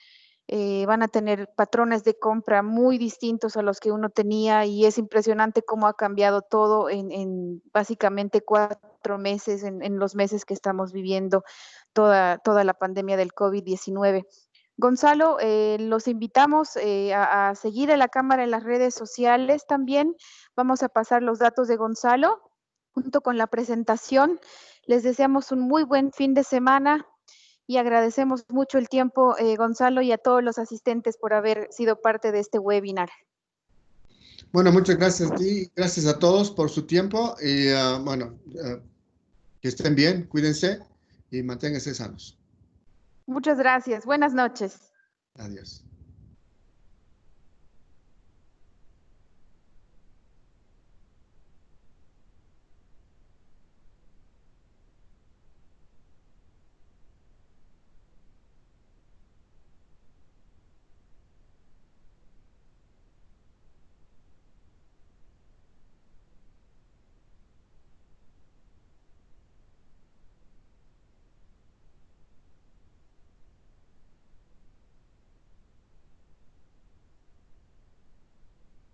van a tener patrones de compra muy distintos a los que uno tenía y es impresionante cómo ha cambiado todo en básicamente 4 meses, en los meses que estamos viviendo toda la pandemia del COVID-19. Gonzalo, los invitamos a seguir a la Cámara en las redes sociales también. Vamos a pasar los datos de Gonzalo junto con la presentación. Les deseamos un muy buen fin de semana y agradecemos mucho el tiempo, Gonzalo, y a todos los asistentes por haber sido parte de este webinar. Bueno, muchas gracias a ti, gracias a todos por su tiempo y que estén bien, cuídense y manténganse sanos. Muchas gracias. Buenas noches. Adiós.